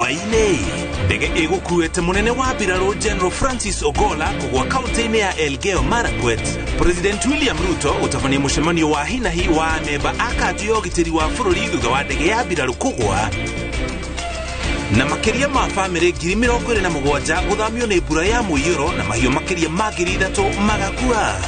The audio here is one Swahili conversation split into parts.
nyumba-inĩ ndege ĩgũkuĩte mũnene wa mbirarũ General Francis Ogolla kũgwa kaunti-inĩ ya Elgeyo Marakwet. President William Ruto gũtabania mũcemanio wa hinahi wa amemba a kanjũ ya ũgitĩri wa bũrũri thutha wa ndege ya mbirarũ kũgwa, na makĩria ma bamĩrĩ 27,000 gũthamio nĩ mbura ya mũiyũro na mahiũ makĩria ma 3,000 magakua.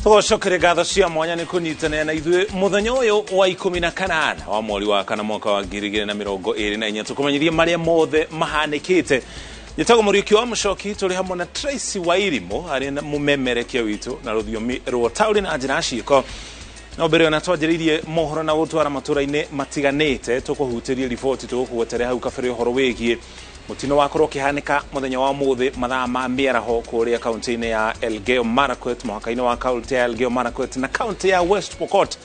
Tũgocokere ngatho cia mwanya nĩ kũnyitanĩra na ithuĩ mũthenya ũyũ wa 18 wa mweri wa kana mwaka wa 2024 tũkũmenyithia marĩa mothe mahanĩkĩte. Njĩtagwo Mũriũki wa Mũchoki, tũrĩ hamwe na Tracy Wairimu arĩ mũmemerekia witũ na rũthiomi rwa taũri na njĩra ciĩko. No mbere ona twanjĩrĩirie mohoro na gũtwara matũra-inĩ matiganĩte, tũkũhutĩria riboti tũgũkũgwetere hau kabere ũhoro wĩgiĩ mutino wakorwo ũkĩhanĩka mũthenya wa mũthĩ mathaa ma mĩaraho kũrĩa kaunti-inĩ ya Elgeyo Marakwet, mũhaka-inĩ wa kaunti ya Elgeyo Marakwet na kaunti ya West Pokot,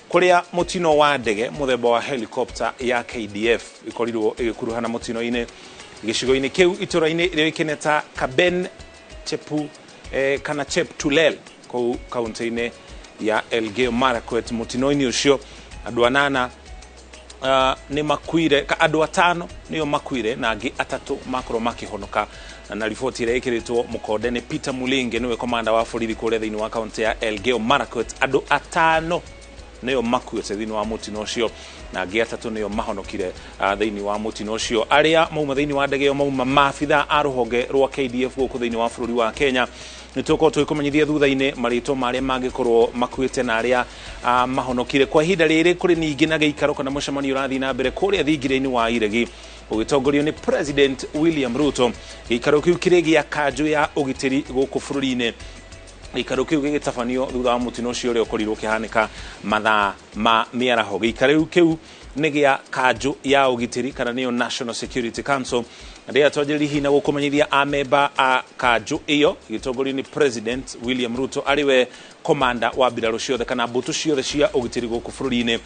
kũrĩa mutino wa ndege mũthemba wa helicopter ya KDF ĩkorirwo ĩgĩkuruhana mutino-inĩ gĩcigo-inĩ kĩu itũra-inĩ rĩoĩkaine ta Kaben kana Cheptulel kũu kaunti-inĩ ya Elgeyo Marakwet. Mutino-inĩ ũcio andũ 8 nĩ makuire, andũ 5 nĩo makuire na angĩ 3 makorwo makĩhonoka, na riboti ĩrĩa ĩkĩrĩtwo mũkonde nĩ Peter Mulingi, nĩwe komanda wa borithi kũrĩa thĩinĩ wa kaunti ya Elgeyo Marakwet. Andũ 5 nĩo makuĩte thĩinĩ wa mutino ũcio na angĩ 3 nĩo mahonokire thĩinĩ wa mutino ũcio. Arĩa mauma thĩinĩ wa ndege ĩyo mauma maabitha a rũhonge rwa KDF gũkũ thĩinĩ wa bũrũri wa Kenya. Nĩtũkorwo tũgĩkũmenyithia thutha-inĩ marĩtwa marĩa mangĩkorwo makuĩte na arĩa mahonokire. Kwa ihinda rĩrĩ kũrĩ ningĩ na gĩikaro kana mũcemanio ũrathiĩ na mbere kũrĩa thingira-inĩ wa Iregi ũgĩtongorio nĩ President William Ruto. Gĩikaro kĩu kĩrĩ gĩa kanjũ ya ũgitĩri gũkũ bũrũri-inĩ. Gĩikaro kĩu gĩgĩtabanio thutha wa mutino ũcio ũrĩa ũkorirwo ũkĩhanĩka mathaa ma mĩaraho. Gĩikaro kĩu nĩ gĩa kanjũ ya ũgitĩri kana nĩyo National Security Council. Ndia twanjĩrĩria hihi na gũkũmenyithia amemba a kanjũ ĩyo gĩtongorio nĩ President William Ruto, arĩwe komanda wa mbirarũ ciothe kana mbũtũ ciothe cia ũgitĩri gũkũ bũrũri-inĩ.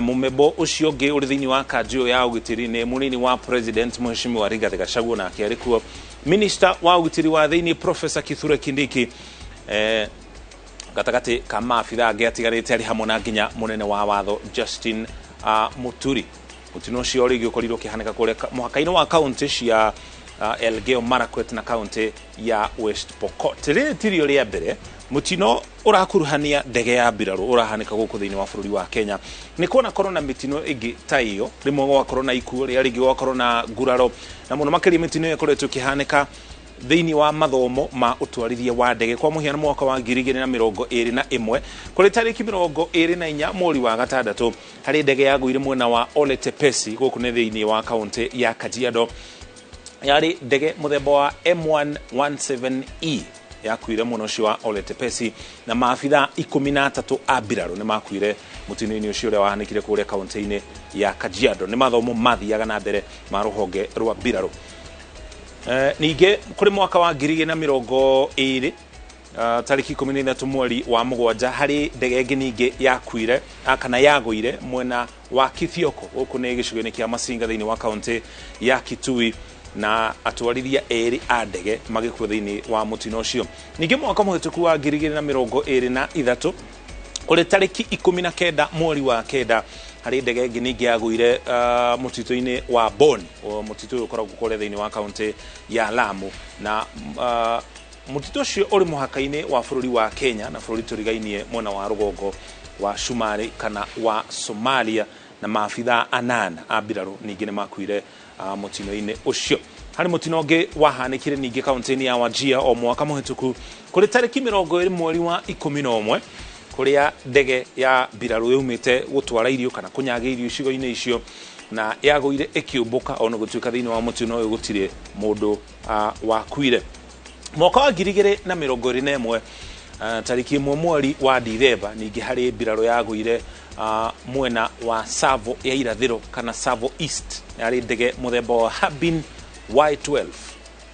Mũmembo ũcio ũngĩ ũrĩ thĩinĩ wa kanjũ ĩyo ya ũgitĩri nĩ mũnini wa President Mheshimiwa Rigathi Gachagua, na akĩarĩ kuo Minister wa ũgitĩri wa thĩinĩ Professor Kithure Kindiki. Gatagatĩ ka maabitha angĩ atigarĩte arĩ hamwe na nginya mũnene wa watho Justin Muturi. Mutino ũcio ũrĩ ũkorirwo ũkĩhanĩka kũrĩa mũhaka-inĩ wa kaunti cia Elgeyo Marakwet na kaunti ya West Pokot. Rĩrĩ tirio rĩa mbere mutino ũrakuruhania ndege ya mbirarũ ũrahanĩka gũkũ thĩinĩ wa bũrũri wa Kenya. Nĩ kuona korwo na mitino ĩngĩ ta iyo, rĩmwe gwakorwo na ikuũ, rĩa rĩngĩ gwakorwo na nguraro, na mũno makĩria mitino ĩyo ĩkoretwo ĩkĩhanĩka thĩinĩ wa mathomo ma ũtwarithia wa ndege. Kwa mũhiano mwaka wa 2021 kũrĩ tarĩki 24 mweri wa gatandatũ harĩ ndege yagũire mwena wa Ole Tepesi gũkũ nĩ thĩinĩ wa kaunti ya Kajiado. Yarĩ ndege mũthemba wa M117E yakuire mwena ũcio wa Ole Tepesi, na maabitha 13 a mbirarũ nĩ makuire mutino-inĩ ũcio ũrĩa wahanĩkire kũrĩa kaunti-inĩ ya Kajiado. Nĩ mathomo mathiaga na mbere ma rũhonge rwa mbirarũ. Ningĩ kũrĩ mwaka wa 2020 tarĩki 13 mweri wa mũgwanja harĩ ndege ĩngĩ ningĩ yakuire kana yagũire mwena wa Kithioko gũkũ nĩ gĩcigo-inĩ kĩa Masinga thĩinĩ wa kaunti ya Kitui, na atwarithia erĩ a ndege magĩkua thĩinĩ wa mutino ũcio. Ningĩ mwaka mũhĩtũku wa 2023 kũrĩ tarĩki 19 mweri wa kenda harĩ ndege ĩngĩ ningĩ yagũire mũtitũ-inĩ wa Boni, mũtitũ ũyũ ũkoragwo kũrĩa thĩinĩ wa kaunti ya Lamu, na mũtitũ ũcio ũrĩ mũhaka-inĩ wa bũrũri wa Kenya na bũrũri tũrigainie mwena wa rũgongo wa Shumari kana wa Somalia, na maabitha 8 a mbirarũ ningĩ nĩ makuire mutino-inĩ ũcio. Harĩ mutino ũngĩ wahanĩkire ningĩ kaunti-inĩ ya Wajir o mwaka mũhĩtũku kũrĩ tarĩki 20 mweri wa 11 kũrĩa ndege ya mbirarũ yumĩte gũtwara irio kana kũnyaga irio icigo-inĩ icio na yagũire ĩkĩũmbũka, ona gũtuĩka thĩinĩ wa mutino ũyũ gũtirĩ mũndũ wakuire. Mwaka wa 2021 tarĩki 1 mweri wa Dithemba ningĩ harĩ mbirarũ yagũire mwena wa Savo ya irathĩro kana Savo East, yarĩ ndege mũthemba wa Harbin Y12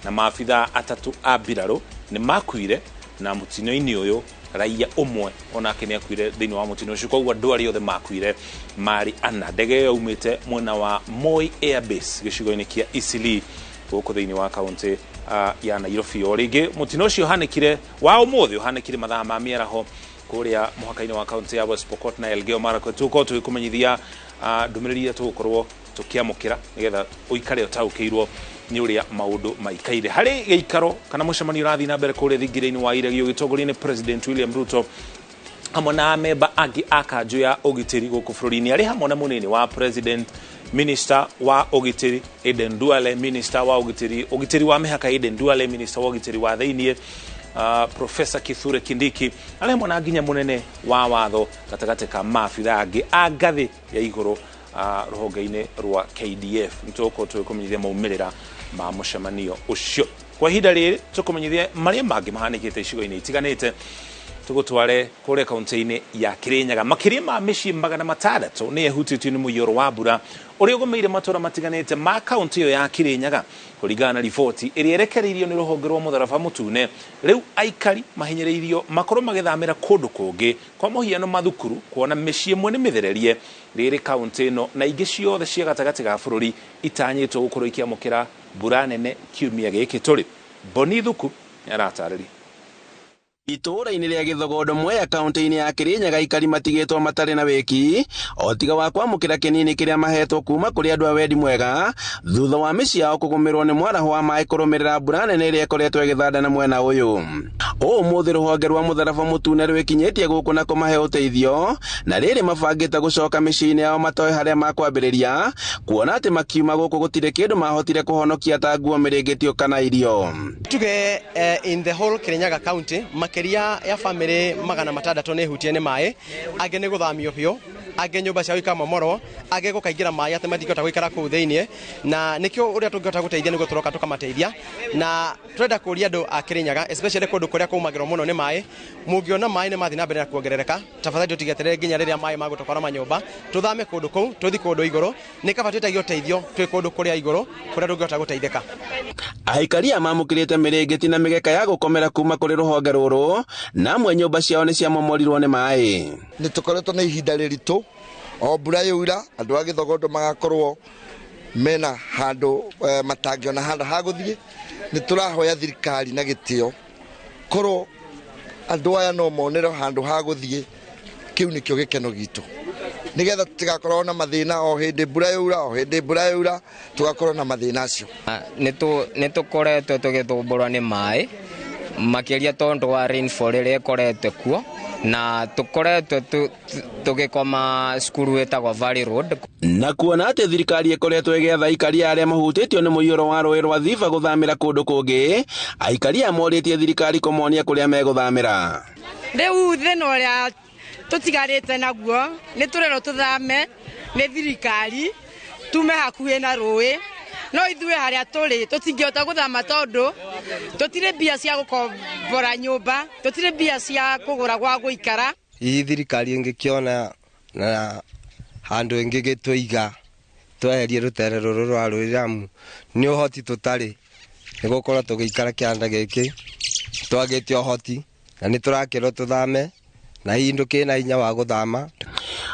na maabitha 3 a mbirarũ nĩ makuire, na mutino-inĩ ũyũ raia umwe onake ni akuire thini wa mutino ucio koguo andu ari othe makuire mari ana ndege yo umite mwena wa Moi Airbase gicigo-ini kia Eastleigh guku thini wa kaunti ya Nairobi. O ringi mutino ucio hanikire wa umuthi uhanikire mathaa ma miaraho kuria muhaka-ini wa kaunti ya West Pokot na Elgeyo Marakwet. Tuko tuikumenyithia ndumiriri tugukorwo tukiamukira nigetha uikare utaukirwo ni uria maundu maikaire hari geikaro kana mucemanio rathi na mbere kuria thingire-ini wa iregio gitongori ni President William Ruto hamwe na memba angi akanju ya ugitiri guku bururi-ini ari hamwe na munini wa President, Minister wa ugitiri Aden Duale, Minister wa ugitiri wa mihaka Aden Duale, Minister wa ugitiri wa thiini Professor Kithure Kindiki ale mwana nginya munene wa watho gatagate ka mafitha angi agathi ya iguru ruhonge-ini rwa KDF. Nituko tukumenyithia maumirira ma mucemanio ucio kwa ihinda riri tukumenyithia maria mangi mahanikite icigo-ini itiganite. Tugutware kuria kaunti-ini ya Kirinyaga makiria ma micii 600 ni ehutitio ni muiyoro wa mbura uria ugumeire matura matiganite ma kaunti iyo ya Kirinyaga kuringana na riboti iria erekereirio ni ruhonge rwa mutharaba mutune. Riu aikari mahinyereirio makorwo magithamira kundu kungi kwa muhiano mathukuru kuona micii imwe ni mithererie riri kaunti ino na ingi ciothe cia gatagati ga bururi itanyitwo gukorwo ikiamukira mbura nene kiumia giki turi. Boni Thuku aratarĩria. Itura-ini ria Githogondo Mwea kaunti-ini ya Kirinyaga ikari matigitwo matari na wiki o tiga wa kwamukira kinini kiria mahetwo kuma kuri andu a wendi mwega thutha wa micii yao kugumirwo ni mwaraho wa mai kurumirira mbura nene iria ikoretwo igithandana mwena uyu. Umuthi ruhonge rwa mutharaba mutune rwikinyitie guku na kumahe uteithio na riri mabangite gucoka micii-ini yao matoe haria makwambiriria kuona ati makiuma guku gutire kindu mahotire kuhonokia ta nguo miringitio kana irio. Tuge in the whole Kirinyaga county makeria ya family 600 ne hutie ni mai age ne guthamio bio age nyumba cia ikama moro age gukaingira mai ate mathikota guikara ku thiini na nikio uria tungota guteithia niguo turoka tukamateithia na turenda kuria andu a Kirinyaga especially kundu kuria kumagiro muno ni mai mungiona mai ne mathi na mbere na kuongerereka tafadhali tutigetere nginya riria mai magutokora manyumba tuthame kundu ku tuthi kundu iguru ni kabatitagio teithio twi kundu kuria iguru kuria tungota guteithika. Aikaria mamukirite miringiti na migeka ya gukomera kuma kuri ruhonge ruru na amwe nyumba ciao ni cia momorirwo ni mai. Ni tukoretwo na ihinda riritu o mbura yura andu a Githogondo magakorwo mena handu matangiona handu ha guthie. Ni turahoya thirikari na gitio korwo andu aya no monero handu ha guthie kiu nikio gikeno gitu nigetha tigakorwo na mathina o hindi mbura yura tugakorwo na mathina acio. Nitukoretwo tugithumburwa ni mai makiria tondu wa rainfall iria ikoretwo kuo na tukoretwo tugikoma skuru etagwo Valley Road na kuona ati thirikari ikoretwo igiatha aikaria aria mahutitio ni muiyoro wa rũĩ rwa Thiva guthamira kundu kungi aikaria moritie thirikari kumonia kuria meguthamira. Riu thina uria tutigarite naguo ni turero tuthame ni thirikari tume hakuhe na rũĩ no ithue haria turi tutingiota guthama tondu tutire bia cia gukombora nyumba tutire bia cia kugura gwa guikara. Ii thirikari ingikiona na handu ingi gitwiga tweherie rutere ruru rwa rwiramu ni uhoti tutari ni gukora tugiikara kianda giki twagite uhoti na ni turakirwo tuthame na hindu kina hinya wa guthama.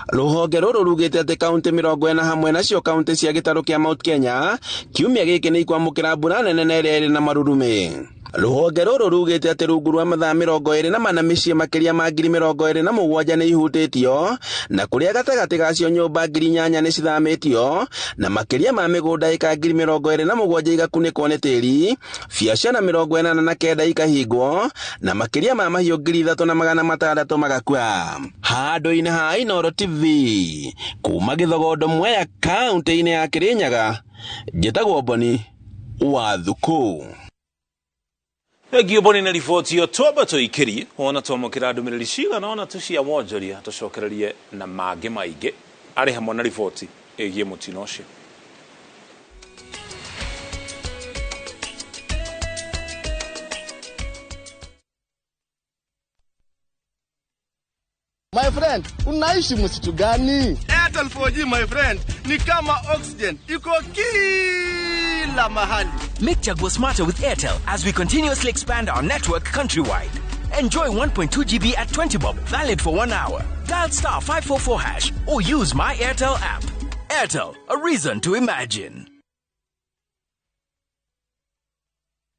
Ruhonge ruru rugite ati kaunti 40 hamwe nacio kaunti cia gitaru kia Mount Kenya kiumia giki ni ikwamukira mbura nene na iria iri na marurume. Ruhonge ruru rugite ati rungu rwa mathaa 24 micii makiria ma 27,000 ni ihutitio na kuria gatagati gacio nyumba 8,000 ni cithamitio na makiria ma migunda ika 27,000 igakunikwo ni tiri, biacara 49 ikahingwo na makiria ma mahiũ 3,600 magakua. Handu-ini ha Inooro TV kuma Githogondo Mwea kaunti-ini ya Kirinyaga njitagwo Boni wa Thuku. Egio Boni na riboti yo twamba tuikirie ona twamukira ndumiriri cigana ona tucia wonjoria tucokererie na mangi maingi ari hamwe na riboti egie mutino ucio. My friend, unaishi msitu gani? Airtel 4G my friend, ni kama oxygen, iko kila mahali. Make Chaguo smarter with Airtel as we continuously expand our network countrywide. Enjoy 1.2 GB at 20 bob, valid for 1 hour. Dial star 544 hash or use my Airtel app. Airtel, a reason to imagine.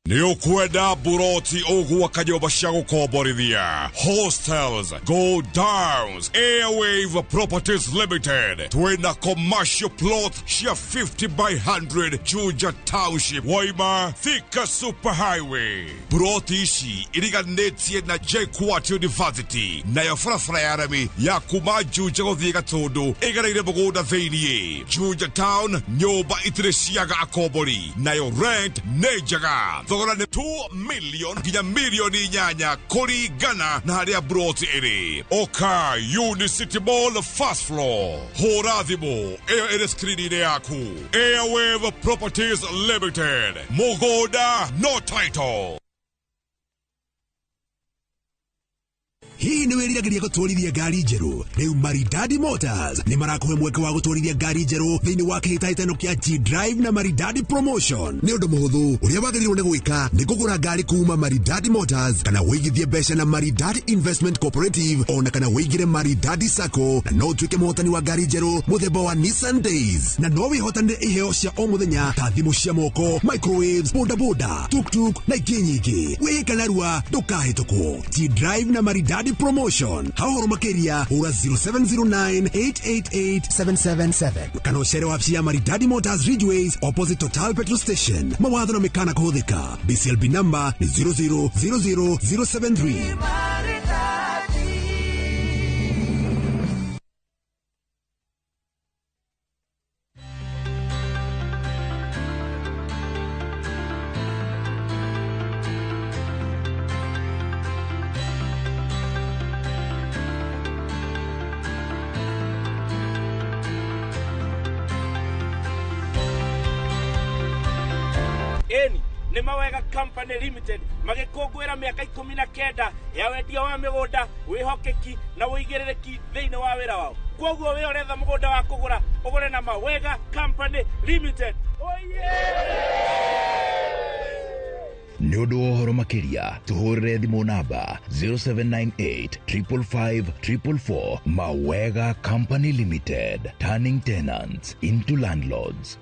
Niukwenda buroti ogwa kanyoba cia gukomborithia. Hostels, Go Downs, Airwave Properties Limited. Twina commercial plot cia 50 by 100 Juja Township, Waima, Thika Superhighway. Buroti ici iriganetie na JKUAT University. Na ya farafara ya arami ya kuma Juja guthie Gatundu igareire mugunda thiini. Juja Town nyoba itiriciaga akombori. Na yo rent nejaga. Thogora ni 2 million ginya milioni nyanya kurigana na haria broti iri. Oka Unicity Mall first floor. Hora thimu iyo iri screen-ini yaku. Airwave Properties Limited. Mugoda no title. Hii ni wiriragiria gutwarithia ngari njeru. Riu Maridadi Motors ni marakuhe mweke wa gutwarithia ngari njeru thiini wa kihitahitano kia G-Drive na Maridadi Promotion. Ni undu muhuthu uria wagiriirwo ni gwika ni kugura ngari kuma Maridadi Motors kana wigithie mbeca na Maridadi Investment Cooperative ona kana wigire Maridadi Sacco na no tuike muhotani wa ngari njeru muthemba wa Nissan Days na no wihotanire iheo cia o muthenya ta thimu cia moko, microwaves, bodaboda, tuktuk na ingĩ nyingĩ. Wĩkana rua ndũkahĩtũkwo. G-Drive na Maridadi Promotion. Hahoro makeria ura 0709888777. Kana ucere wapsi ya Maridadi Motors Ridgeways opposite Total Petrol Station. Mawatho na mekana kuhuthika. BCLB number ni 0000073. Ni Mawega Company Limited magikungwira miaka 19 ya wendia wa migunda wihokeki na uigiririki thiini wa wira wao. Kwoguo we uretha mugunda wa kugura ugure na Mawega Company Limited. Ni undu wa uhoro makiria tuhurire thimu namba 0798 555 444. Mawega Company Limited, turning tenants into landlords.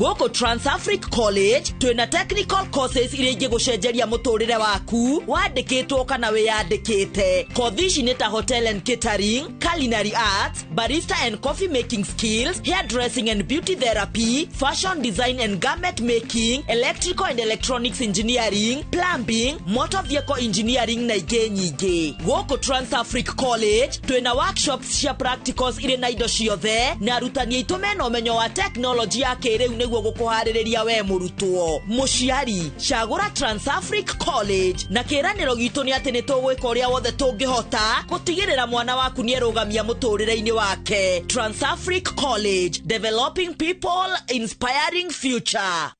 Goko Trans-Africa College twina technical courses iria ingigucenjeria muturire waku wandikitwo kana wiyandikite. Kothi ici ni ta hotel and catering, culinary arts, barista and coffee making skills, hairdressing and beauty therapy, fashion design and garment making, electrical and electronics engineering, plumbing, motor vehicle engineering na ingĩ nyingĩ. Goko Trans-Africa College twina workshops cia practicals iria na indo ciothe na arutani aitũ mena ũmenyo wa technology ya kĩrĩu gukuhaririria we murutwo. Muciari cagura Trans-Africa College na kiraniro gitu ni ati ni tugwika uria wothe tungihota gutigirira mwana waku ni erugamia muturire-ini wake. Trans-Africa College, developing people, inspiring future.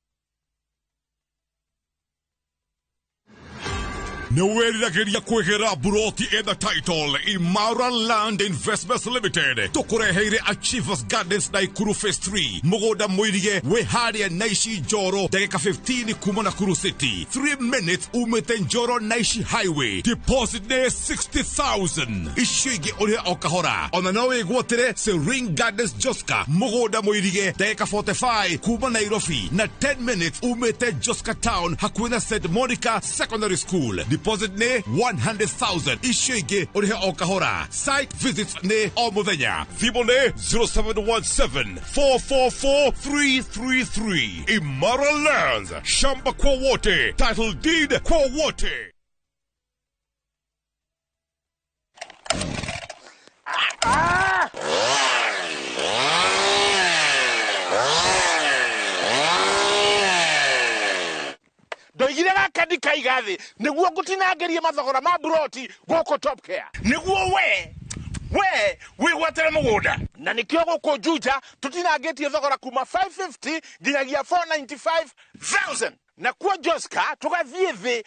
Niwiriragiria kwihira buroti in the title Imara Land Investments Limited tukureheire Achievers Gardens Naikuru Phase 3 mugoda mwirige we haria Naishi Njoro dakika 15 kuma Nakuru City 3 minutes umete Njoro Naishi Highway. Deposit ne 60,000 ishigi uria okahora ona no igwotire Serene Gardens Joska mugoda mwirige dakika 45 kuma Nairobi na 10 minutes umete Joska Town hakuina St. Monica Secondary School. Deposit ne 100,000 ishige uria okahora. Site visits ne o muthenya. Thimu ne 0717 444 333. Imara Lands, shamba kwa wote, title deed kwa wote. Ndoigire gaka ndikaigathi niguo ngutinangerie mathogora ma broti goko Top Care niguo we wigwatire mugunda na nikio goko Juja tutinangetie thogora kuma 550 nginyagia 495,000 na kwa Joska tugathie thi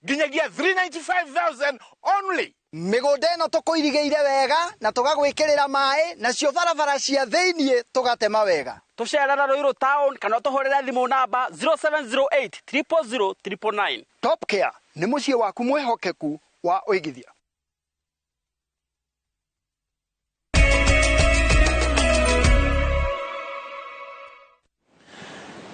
nginyagia 395,000 only. migunda ĩno tũkũirigĩire wega na tũgagwĩkĩrĩra maĩ nacio barabara cia thĩiniĩ tũgatema wega. Tucerera Ruiru town kana tuhorera thimu namba 0708 000 999. Top Care nĩ mũciĩ waku mwĩhokeku wa ũigithia.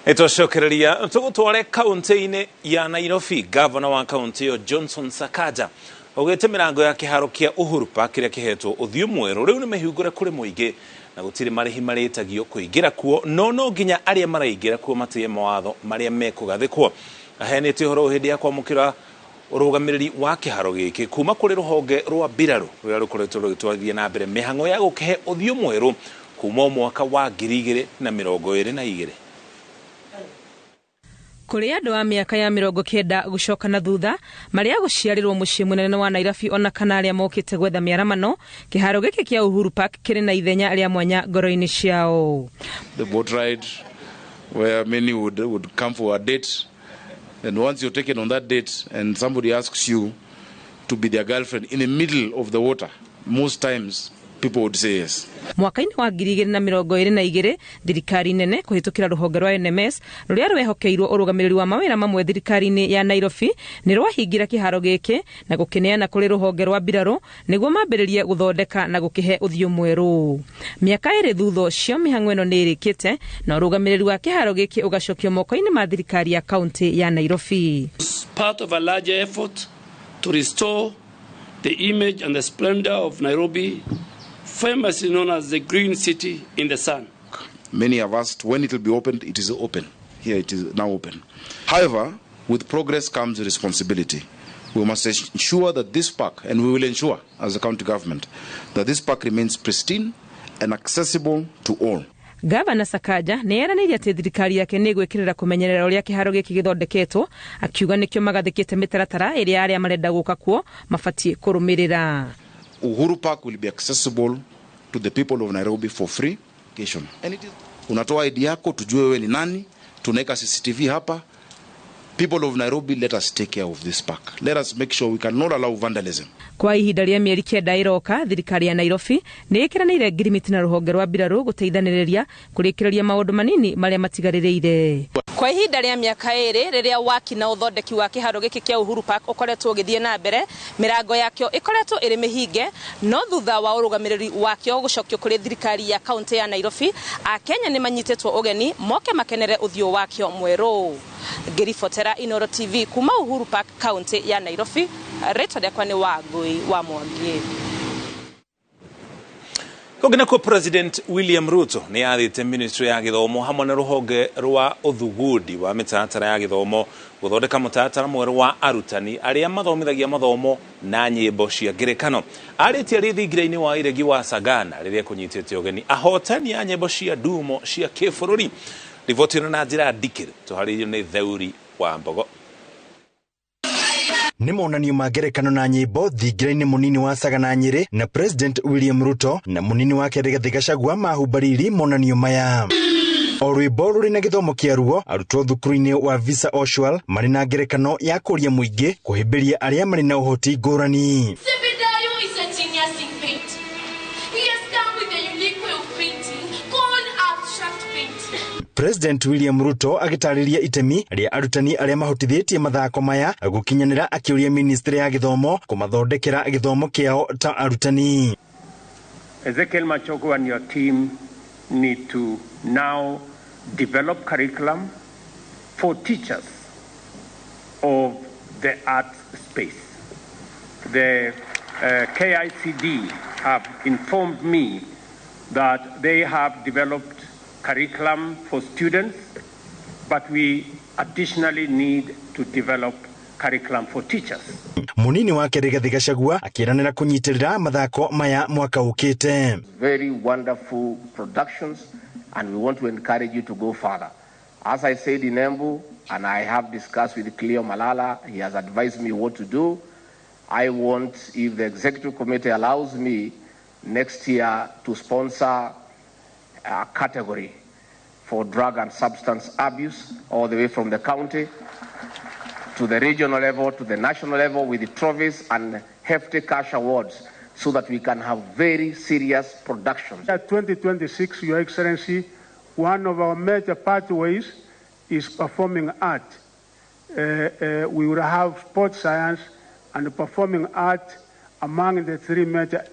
Itocokereria tugutware kaunti-inĩ ya Nairobi. Gavana wa kaunti yo Johnson Sakaja ogete mirango ya kiharo kia Uhuru Park kiria kihetwo uthio mweru riu ni mehingure kuri muingi na gutire marihi maritagio kuingira kuo no nginya aria maraingira kuo matie mawatho maria mekugathikwo. Ahenete horo hindi ya kwamukira urugamiriri wa kiharo giki kuma kuri ruhonge rwa Biraru ruria rukoretwo rugitwarithia na mbere mihango ya gukihe uthio mweru kuma mwaka wa 2022. Kuri andu a miaka ya 90 gucoka na thutha maria guciarirwo mucii munene wa Nairobi ona kana aria mokite gwetha miaramano kiharo giki kia Uhuru Park kiri na ithenya aria mwanya ngoro-ini ciao. The boat ride where many would come for a date, and once you're taken on that date and somebody asks you to be their girlfriend in the middle of the water, most times people would say yes. Mwaka-ini wa 2022 thirikari nene kuhitukira ruhonge rwa NMS ruria rwehokeirwo urugamiriri wa mawira mamwe thirikari-ini ya Nairobi ni rwahingira kiharo giki na gukineana kuri ruhonge rwa Biraru niguo mambiririe guthondeka na gukihe uthio mweru. Miaka iri thutho cio mihango ino ni irikite na urugamiriri wa kiharo giki ugacokio moko-ini ma thirikari ya kaunti ya Nairobi. Part of a larger effort to restore the image and the splendor of Nairobi, famously known as the green city in the sun. Many have asked when it will be opened. It is open. Here it is now open. However, with progress comes responsibility. We must ensure that this park, and we will ensure as a county government, that this park remains pristine and accessible to all. Gavana Sakaja ni eranirie ati thirikari yake ni gwikirira kumenyerera uria kiharo giki githondeketwo akiuga nikio magathikite mitaratara iria aria marenda guka kuo mafatie kurumirira. Uhuru Park will be accessible to the people of Nairobi for free. And it is, unatoa ID yako tujue wewe ni nani, tunaweka CCTV hapa. People of Nairobi, let us take care of this park. Let us make sure we cannot allow vandalism. Kwa ihinda ria mieri 9 iroka thirikari ya Nairobi ni ikiranire ngirimiti na ruhonge rwa Biraru guteithaniria kurikiriria maundu manini maria matigaririire. Kwa ihinda ria miaka 2 riria waki na uthondeki wa kiharo giki kia Uhuru Park ukoretwo githie na mbere mirango yakio ikoretwo iri mihinge no thutha wa urugamiriri wakio gucokio kuri thirikari ya kaunti ya Nairobi Akenya ni manyitetwo ugeni moke makenere uthio wakio mweru. Ngiribotera Inoro TV kuma Uhuru Park kaunti ya Nairobi. Reto de kwani Wangui wa Mwangi. Kogina ko President William Ruto ni athite ministry ya githomo hamwe na ruhonge rwa uthugudi wa mitaratara ya githomo guthondeka mutaratara mweru wa arutani aria mathomithagia mathomo na nyimbo cia ngerekano. Aritie rithingira-ini wa iregi wa Sagana riria kunyitite ugeni ahotani ya nyimbo cia ndumo cia kibururi. Rivotino na njira ndikire tuharirio ni Theuri wa Mbogo. Ni monanio ma ngerekano na nyimbo thingira-ini munini wa Sagana Nyeri na President William Ruto na munini wake Rigathi Gachagua mahumbariri monanio maya. O rwimbo ruri na githomo kia ruo arutwo thukuru-ini wa Visa Oshwal mari na ngerekano ya kuria muingi kuhimbiria aria mari na uhoti ngurani. President William Ruto agitariria itemi ria arutani aria mahotithitie mathako maya gukinyanira akiuria ministry ya githomo kumathondekera githomo kiao ta arutani. Ezekiel Machogu and your team need to now develop curriculum for teachers of the art space. The KICD have informed me that they have developed curriculum for students, but we additionally need to develop curriculum for teachers. Munini wake Rigathi Gachagua akiranira kunyitirira mathako maya mwaka ukite. Very wonderful productions, and we want to encourage you to go further. As I said in Embu, and I have discussed with Cleo Malala, he has advised me what to do. I want, if the executive committee allows me, next year to sponsor a category for drug and substance abuse all the way from the county to the regional level, to the national level with the trophies and hefty cash awards so that we can have very serious productions. At 2026, Your Excellency, one of our major pathways is performing art. We will have sports science and performing art among the three major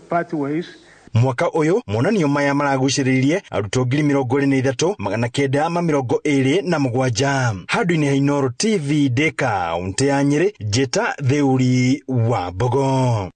pathways. Mwaka uyu monanio maya maraguciririe arutwo 23,927 handu-ini ha Inooro TV Deka unte ya Nyeri Jeta Theuri wa Bogo.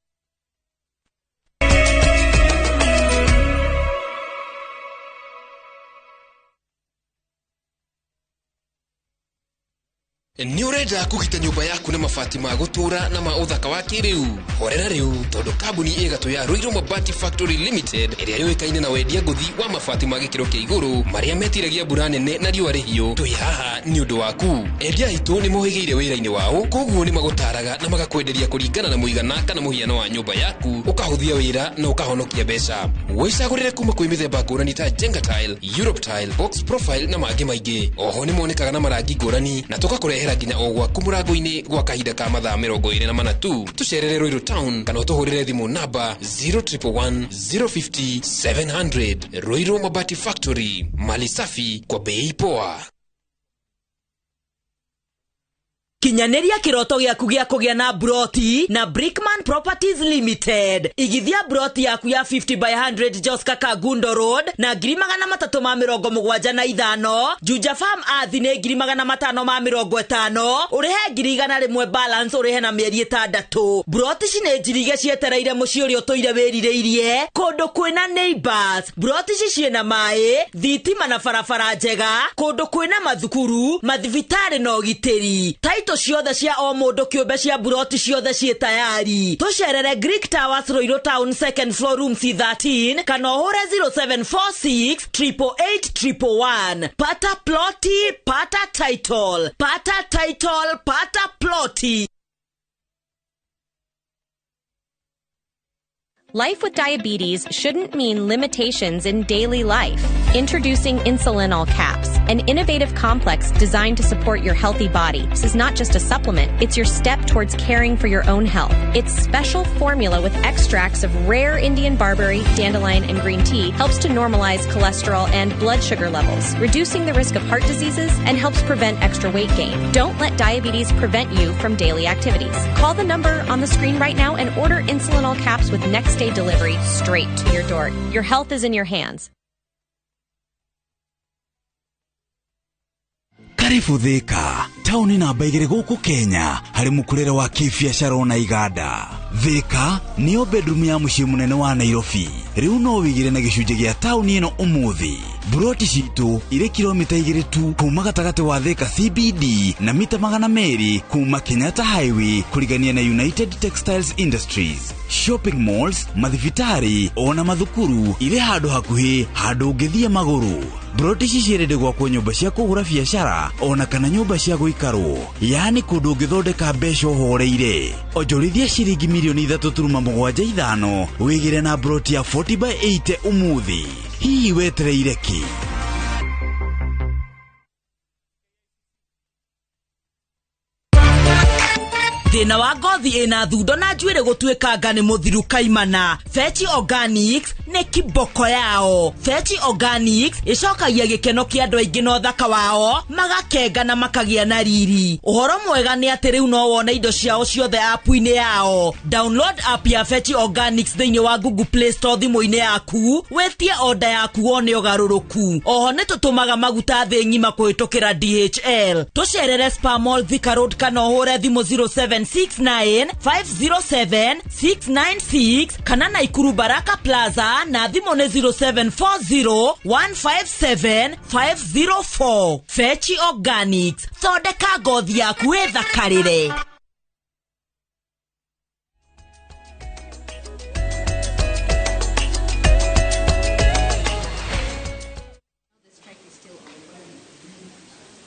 Ni urenda kugita nyumba yaku na mabati ma gutura na ma uthaka wa kiriu horera riu tondu kambuni igatu ya Ruiru Mabati Factory Limited iria yoikaine na wendia nguthi wa mabati ma gikiro kia iguru maria metiragia mbura nene na riua rihiu twi haha ni undu waku endia itu ni mohigeire wira-ini wao koguo ni magutaraga na magakwenderia kuringana na muigana kana muhiano wa nyumba yaku ukahuthia wira na ukahonokia mbeca wicagurire kuma kwi mithemba ngurani ta Jenga Tile, Europe Tile, Box Profile na mangi maingi oho ni monekaga na marangi ngurani na tugakurehera nginya ogwa kumurango-ini gwa kahinda ka mathaa 24 tu tucerere Ruiru Town kana utuhurire thimu namba 0111 050 700. Ruiru Mabati Factory, mali safi kwa bei poa. Kinyaneria kiroto gyaku gya kugia na broti na Brickman Properties Limited. Igithia broti yaku ya 50 by 100 Joska Kagundo Road na 375 Juja Farm Athi ne 550 urehe 100 balance urehe na mieri 6. Broti cine njirige cietereire muci uria utoire wirireirie kundu kwina neighbors. Broti ciena mai thitima na barabara njega kundu kwina mathukuru mathibitari no giteri to ciothe cia o mundu kiumbe cia buroti ciothe cie tayari tucerere Greek Towers Ruiru Town 2nd floor room C13 kana uhure 0746 888 pata ploti pata title pata ploti. Life with diabetes shouldn't mean limitations in daily life. Introducing Insulinol Caps, an innovative complex designed to support your healthy body. This is not just a supplement, it's your step towards caring for your own health. Its special formula with extracts of rare Indian barberry, dandelion, and green tea helps to normalize cholesterol and blood sugar levels, reducing the risk of heart diseases and helps prevent extra weight gain. Don't let diabetes prevent you from daily activities. Call the number on the screen right now and order Insulinol Caps with next day delivery straight to your door. Your health is in your hands. Karibu Thika, tauni namba 2 guku Kenya, hari mukurere wa kibiashara na iganda. Thika niyo bedroom ya muciĩ munene wa Nairobi. Riu no wigire na gicunjĩ gia tauni ino umuthi. Buroti citu ire kilomita 2 tu kuma gatagati wa Thika CBD na mita 200 kuma Kenyatta Highway kurigania na United Textiles Industries. Shopping malls, mathibitari ona mathukuru ire handu hakuhi handu ngithia maguru. Buroti cicirende gwakwo nyumba cia kugura biashara ona kana nyumba cia guikarwo, yani kundu ngithondeka mbeca horeire. Onjorithia ciringi milioni 3.75 wigire na buroti ya 40 by 80 umuthi. Hii wetereire ki? Thina wa ngothi ina thundo na njuire gutuikanga ni muthiru kaimana. Fetch Organics ne kiboko yao. Fetch Organics icokagia gikeno kia andu aingi no thaka wao magakenga na makagia na riri. Uhoro mwega ni ati riu no wona indo ciao ciothe app-ini yao. Download app ya Fetch Organics thiini wa Google Play Store thimu-ini yaku wetie order yaku wone ugaruruku. Oho ni tutumaga maguta thi ngima kuhitukira DHL. Tucerere Spar Mall Thika Road kana uhure thimu 0769507696 kana Naikuru Baraka Plaza na thimu ne 0740157504. Fetch Organics, thondeka ngothi yaku ithakarire.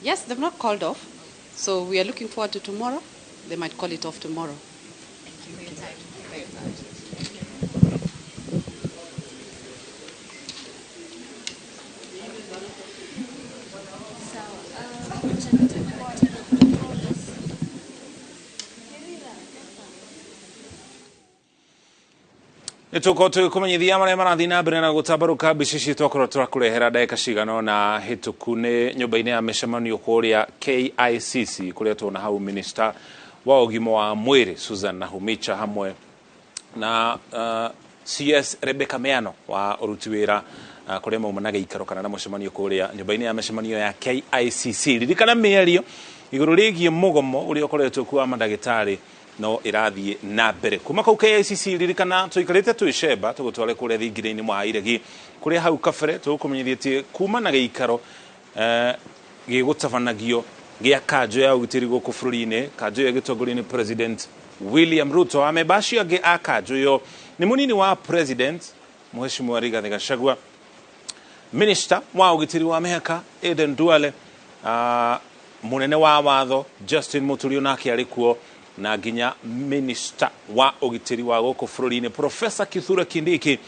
Yes, they've not called off, so we are looking forward to tomorrow. They might call it off tomorrow. Thank you for your time. Nituko tukumenyithia maria marathi na mbere na gutabaruka bicici twakorwo turakurehera ndagika cigana na hituku ni nyumba-ini ya micemanio kuria KICC kuria tuona hau minister wa ugima wa mwiri Susan Nahumicha hamwe na CS Rebecca Meano wa uruti wira kuria maumanaga ikaro kana na mucemanio kuria nyumba-ini ya micemanio ya KICC ririkana mĩario iguru rigie mugomo uria ukoretwo kwa mandagitari no irathie na mbere kuma kau KICC ririkana tuikarite tuiceba tugutware kuria thingire-ini mwa iregi kuria hau kabere tukumenyithietie kuma na giikaro gigutabanagio gia kanjo ya ugitiri guku bururi-ini kanjo ya gitongoria-ini President William Ruto amebashia ge akanjo yo ni munini wa President Mheshimiwa Rigathi Gachagua Minister wa ugitiri wa mihaka Aden Duale munene wa watho Justin Muturi onake arikuo na ginya Minister wa ugitiri wa guku bururi-ini Professor Kithure Kindiki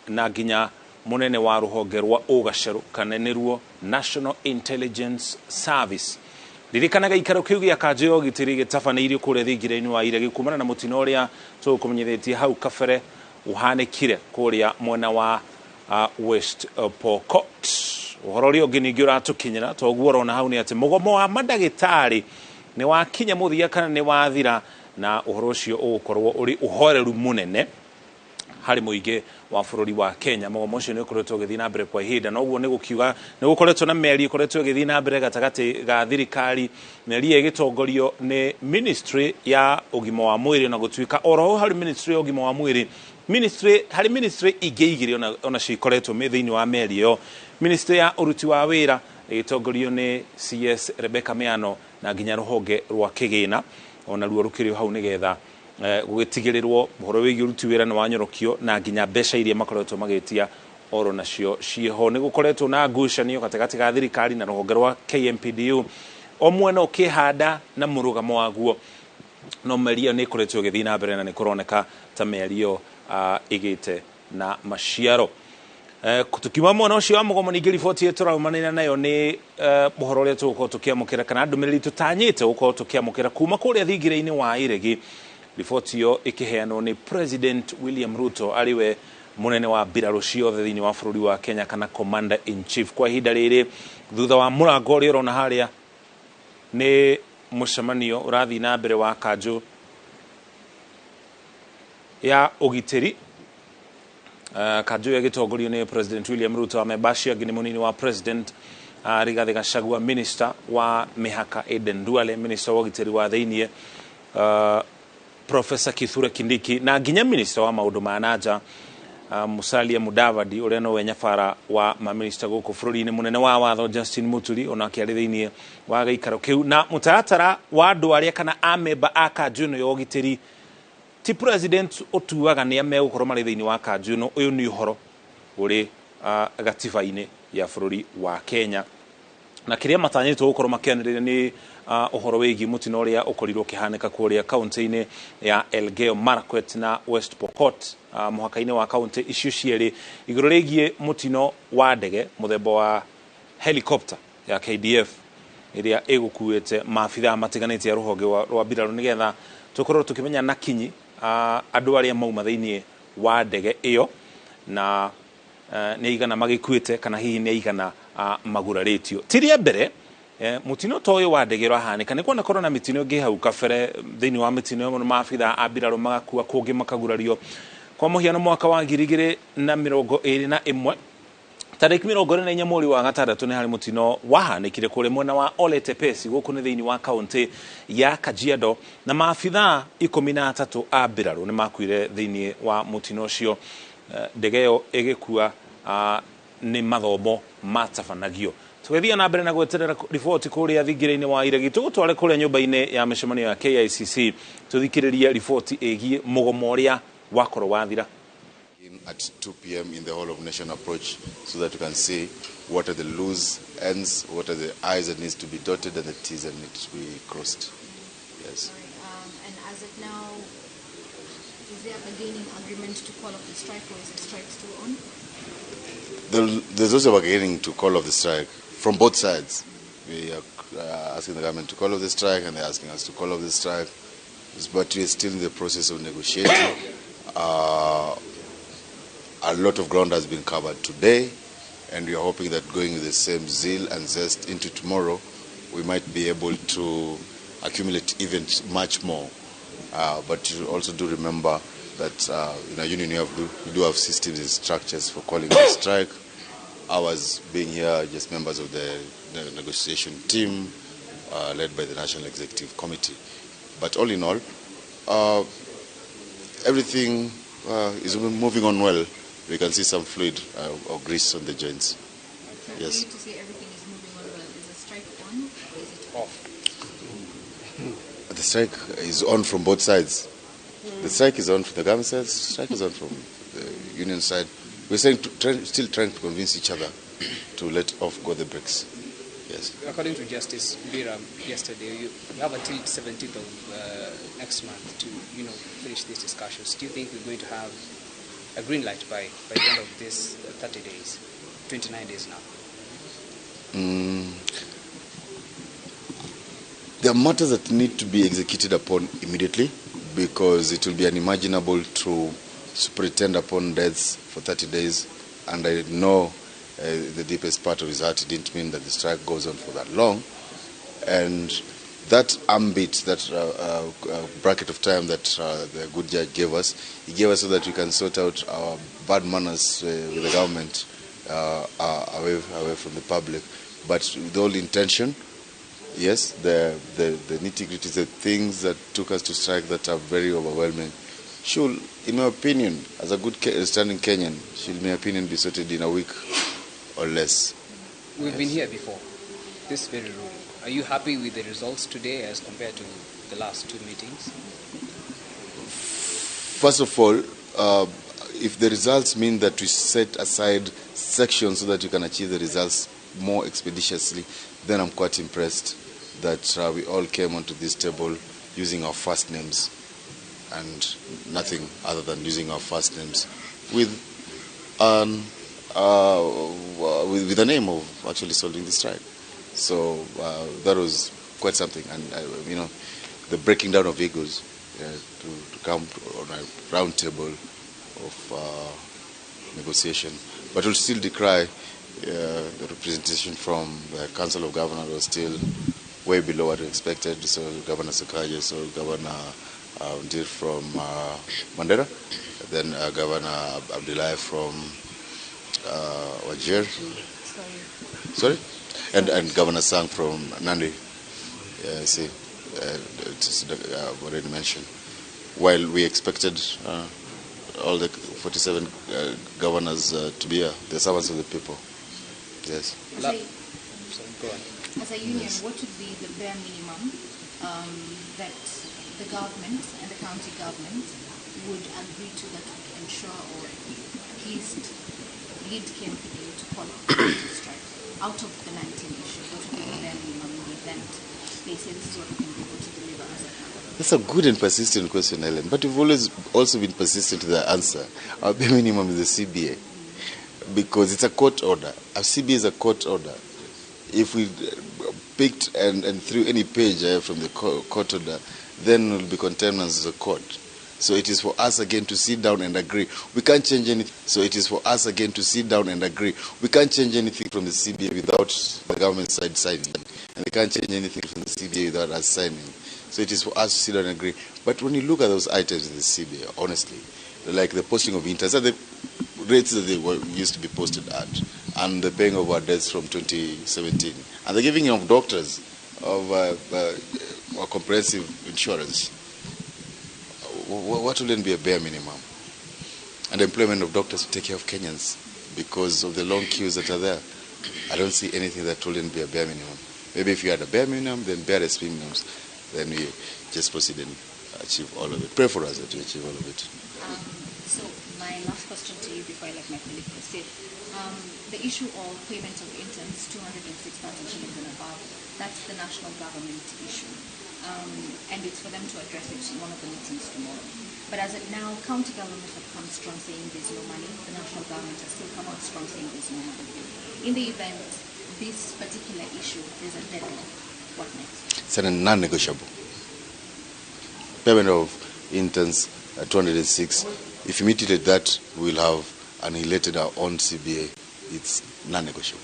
na ginya munene wa ruhonge rwa ugaceru kaneniruo National Intelligence Service ririkanaga ikaro kiu gia kanjo ya ugitiri gitabaneirio kuria thingire-ini wa iregi kumana na mutino uria tukumenyethetie hau kabere uhanikire kuria mwena wa West Pokot uhoro rio ngingi uratukinyira toguo rona hau ni ati mugomo wa mandagitari ni wakinya muthia kana ni wathira na uhoro ucio ugukorwo uri uhoreru munene hari muingi wa bururi wa Kenya mugomo ucio ni ukoretwo githii na mbere kwa ihinda no guo ni gukiuga ni gukoretwo na meri ikoretwo githii na mbere gatagati ga thirikari meri igitongorio ni ministry ya ugima wa mwiri na gutuika oro hari ministry ya ugima wa mwiri ministry igigire ona cikoretwo thiini wa meri yo ministry ya uruti wa wira igitongorio ni CS Rebecca Meano na ginya ruhonge rwa kigina ona ruo rukirio hau nigetha gugitigirirwo uhoro wigi uruti wira na wanyorokio na ginya mbeca iria makoretwo magitia oro nacio cieho ni gukoretwo na ngucanio gatagati ga thirikari na ruhonge rwa KMPDU omwena ukihanda na murugamo waguo no merio ni koretwo githii na mbere na ni kuroneka ta merio igite na maciaro kutukiwa mwana ucio wa mugomo ningi riboti yetu raumanira nayo ni buhoro uria tugukorwo tukiamukira kana ndumiriri tutanyite gukorwo tukiamukira kuma kuria thingire-ini wa iregi riboti yo ikiheanwo ni President William Ruto ariwe munene wa mbiraru ciothe thiini wa bururi wa Kenya kana Commander in Chief kwa ihinda riri thutha wa murango uria urona haria ni mucemanio urathi na mbere wa kanjo ya ugitiri kanjo ya gitongorio ni President William Ruto amebashia gini munini wa President Rigathi Gachagua Minister wa mihaka Aden Duale Minister wa ugitiri wa thiini Professor Kithure Kindiki na ginya Minister wa maundu ma nanja Musalia Mudavadi uria no wenyabara wa maminister guku bururi-ini munene wa watho Justin Muturi onake ari thiini wa giikaro kiu na mutaratara wa andu aria kana amemba akanjo yo ugitiri ti President otuaga ni amegukorwo mari thiini wa kanjo uyu ni uhoro uri gatiba-ini ya bururi wa Kenya na kiria matanyitwo gukorwo makianiriria ni uhoro wigi mutino uria ukorirwo kihanika kuria county-ini ya Elgeyo Marakwet na West Pokot muhaka-ini wa county icio cieri iguru rigie mutino wa ndege muthemba wa helicopter ya KDF iria igukuite maabitha matiganite ya ruhonge rwa mbiraru nigetha tukorwo tukimenya nakinyi andu aria mauma thiini wa ndege iyo na ni igana magikuite kana hihi ni igana maguraritio tiria mbere mutino toyo wa ndege rahanika ni kuona korona mitino ngi hau kabere thiini wa mitino yo maabitha a mbiraru magakua kungi makagurario kwa muhiano mwaka wa 2021 tariki 24 mweri wa gatandatu ni hari mutino wahanikire kuri mwena wa Ole Tepesi guku ni thiini wa county ya Kajiado na maabitha 13 a mbiraru ni makuire thiini wa mutino ucio ndege yo igikua ni mathomo matabanagio tugethia na mbere na gweterera riboti kuria thingire-ini wa iregi tugutware kuria nyumba-ini ya micemanio ya KICC tuthikiririe riboti egie mugomo uria wakoro wathira at 2 p.m. in the whole of nation approach so that we can see what are the loose ends, what are the I's that needs to be dotted and the T's that need to be crossed. Yes. And as of now, is there a gaining agreement to call off the strike or is the strike still on? There's also a beginning to call off the strike from both sides. We are asking the government to call off the strike and they're asking us to call off the strike. But we are still in the process of negotiating. A lot of ground has been covered today, and we are hoping that going with the same zeal and zest into tomorrow, we might be able to accumulate even much more. But you also do remember that in a union you do have systems and structures for calling a strike. Ours being here just members of the negotiation team led by the National Executive Committee. But all in all, everything is moving on well. We can see some fluid or grease on the joints. So Yes. for you to say everything is moving on well, is the strike on or is it off? The strike is on from both sides. The strike is on from the government side, the strike is on from the union side. We're still trying to convince each other to let off go the brakes. Yes. According to Justice Biram yesterday, you have until 17th of next month to finish these discussions. Do you think we're going to have a green light by the end of this 30 days, 29 days now? There are matters that need to be executed upon immediately, because it will be unimaginable to superintend upon deaths for 30 days. And I know the deepest part of his heart, it didn't mean that the strike goes on for that long. And that ambit, that bracket of time that the good judge gave us, he gave us so that we can sort out our bad manners with the government away from the public. But with all intention, yes, the nitty-gritty, the things that took us to strike that are very overwhelming, should, in my opinion, as a good standing Kenyan, should, in my opinion, be sorted in a week or less. We've been here before, this very room. Are you happy with the results today as compared to the last two meetings? First of all, if the results mean that we set aside sections so that you can achieve the results more expeditiously, then I'm quite impressed that we all came onto this table using our first names and nothing other than using our first names with the aim of actually solving the strike. So that was quite something, and the breaking down of egos to come on a round table of negotiation. But we'll still decry the representation from the Council of Governors was still way below what we expected. So Governor Sakaja, so Governor Ndir from Mandera, then Governor Abdullahi from Wajir. Sorry? And Governor Sang from Nandi. See, it's already mentioned. While we expected all the 47 governors to be here, the servants of the people. Yes. As a union, what would be the bare minimum that the government and the county government would agree to that would ensure or at least lead KMPDU to call off the strike? Out of the 19 issues, what would be the bare minimum in the event they say this is what we can be able to deliver as a government? That's a good and persistent question, Ellen. But we've always also been persistent to the answer. Our bare minimum is the CBA. Because it's a court order. A CBA is a court order. If we picked and threw any page from the court order, then we'll be condemned as a court. So it is for us again to sit down and agree. We can't change anything. So it is for us again to sit down and agree. We can't change anything from the CBA without the government side signing. And they can't change anything from the CBA without us signing. So it is for us to sit down and agree. But when you look at those items in the CBA, honestly, like the posting of interns, the rates that they used to be posted at, and the paying of our debts from 2017, and the giving of doctors of comprehensive insurance, what will then be a bare minimum? And the employment of doctors to take care of Kenyans because of the long queues that are there. I don't see anything that will then be a bare minimum. Maybe if you had a bare minimum, then bare SP minimums, then we just proceed and achieve all of it. Pray for us that we achieve all of it. So my last question to you before I let my colleague proceed. The issue of payment of interns, 206,000 shillings and above, that's the national government issue. And it's for them to address it in one of the meetings tomorrow. But as of now, county governments have come strong saying there's no money. The national government has still come out strong saying there's no money. In the event this particular issue is a deadline, what next? It's a non-negotiable. Payment of interns, 206, If we mitigated that, we'll have annihilated our own CBA. It's non-negotiable.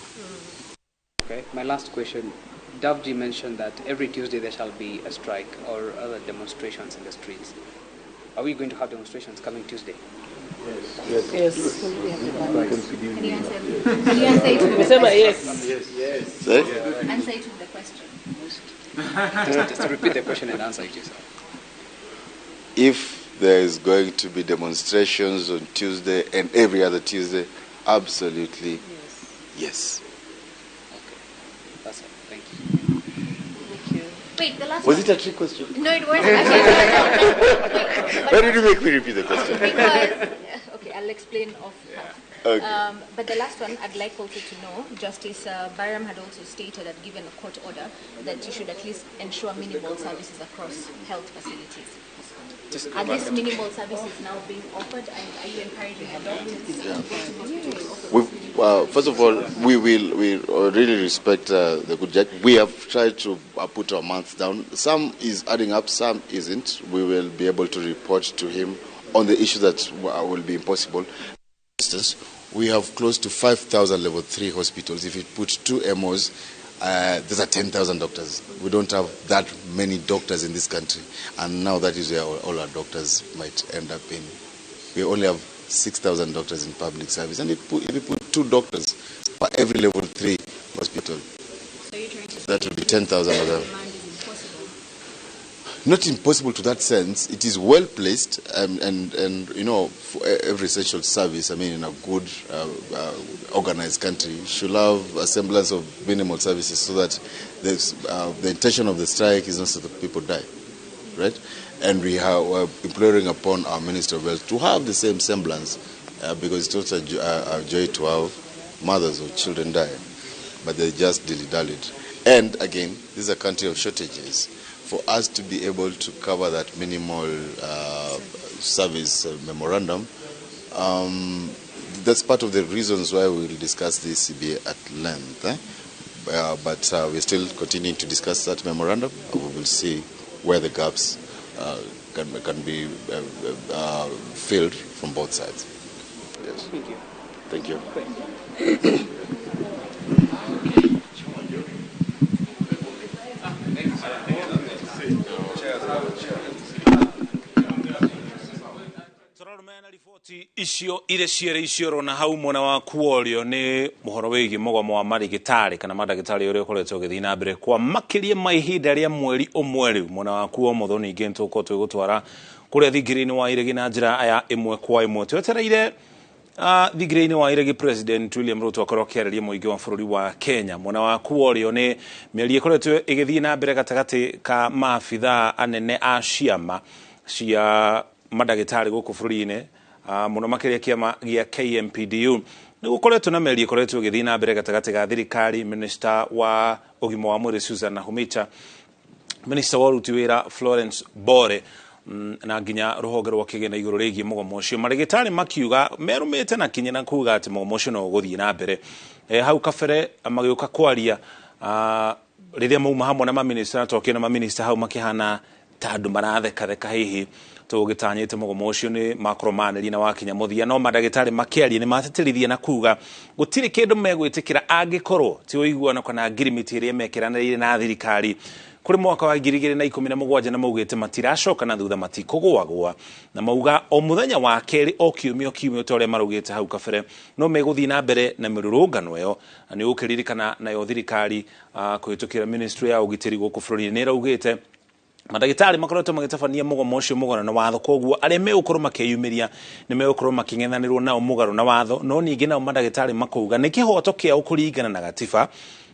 Okay, my last question. Davji mentioned that every Tuesday there shall be a strike or other demonstrations in the streets. Are we going to have demonstrations coming Tuesday? Yes. Yes. Can you answer it with the question? Yes. Sorry? Answer it with the question. Just repeat the question and answer it yourself. If there is going to be demonstrations on Tuesday and every other Tuesday, absolutely yes. Okay, that's it. Thank you. Wait, the last Was one. it a trick question? No, it wasn't. Why did you make me repeat the question? Because, okay, I'll explain off. Okay. But the last one, I'd like also to know, Justice Byram had also stated that given a court order that you should at least ensure minimal services across health facilities. Are these minimal services now being offered, and are you encouraging the doctors? First of all, we really respect the good judge. We have tried to put our mouths down. Some is adding up, some isn't. We will be able to report to him on the issue that will be impossible. For instance, we have close to 5,000 level 3 hospitals. If you put 2 MOs, these are 10,000 doctors. We don't have that many doctors in this country. And now that is where all our doctors might end up in. We only have 6,000 doctors in public service. And if you put 2 doctors for every level 3 hospital, that would be 10,000 of them. Not impossible to that sense. It is well placed, and you know, for every essential service, I mean, in a good, organized country, should have a semblance of minimal services so that the intention of the strike is not so that people die, right? And we're imploring upon our Minister of Health to have the same semblance, because it's not a joy to have mothers or children die, but they just dilly-dallied. And again, this is a country of shortages. For us to be able to cover that minimal service memorandum, that's part of the reasons why we will discuss this CBA at length. But we're still continuing to discuss that memorandum. We will see where the gaps can be filled from both sides. Yes. Thank you. Thank you. icio ire ciere icio rona hau mona wa kuorio ni muhoro wigi mogomo wa marigitari kana madagitari uri ukoretwo githii na mbere kwa makirie maihinda ria mweri umwe riu mona wa kuo mutho ningi ntuko twigutwara kuria thingiri-ini wa iregi na njira aya imwe kwa imwe twetereire thingiri-ini wa iregi President William Ruto akorwo kiareria muingi wa bururi wa Kenya mona wa kuorio ni mieri ikoretwo igithii na mbere gatagati ka maabitha anene a ciama cia madagitari guku bururi-ini muno makiria kiama gia KMPDU ni gukoretwo na meri ikoretwo githii na mbere gatagati ga thirikari Minister wa ugima wa mwiri Susan Nakhumicha, Minister wa uruti wira Florence Bore na nginya ruhonge rwa kigena iguru rigi mugomo ucio marigitari makiuga merumite na kinya na kuga ati mugomo ucio no guthii na mbere hau kabere magiuka kwaria riria mauma hamwe na maminister atokio na maminister hau makihana tandu maratheka hihi tugitanyite mugomo ucio ni makromaneri na wakinya muthia no madagitari makiaria ni matetirithia na kuga gutiri kindu megwitikira angikorwo ti uiguana kana girimiti iria mekiranire na thirikari kuri mwaka wa 2017 na maugite matiracoka na thutha matikugwagwa na mauga o muthenya wa keri o kiumio tore marugite hau kabere no meguthii na mbere na mirurungano yo ni ukiririkana nayo thirikari kuhitukira ministry ya ugitiri guku bururi ni raugite madagitari makoretwo magitabania mugomo ucio mugaro na watho koguo aria megũkorwo makiyumiria ni megũkorwo making'ethanĩrwo nao mugaro na watho no ningi nao madagitari makuga ni kihoto kiao kuringana na gatiba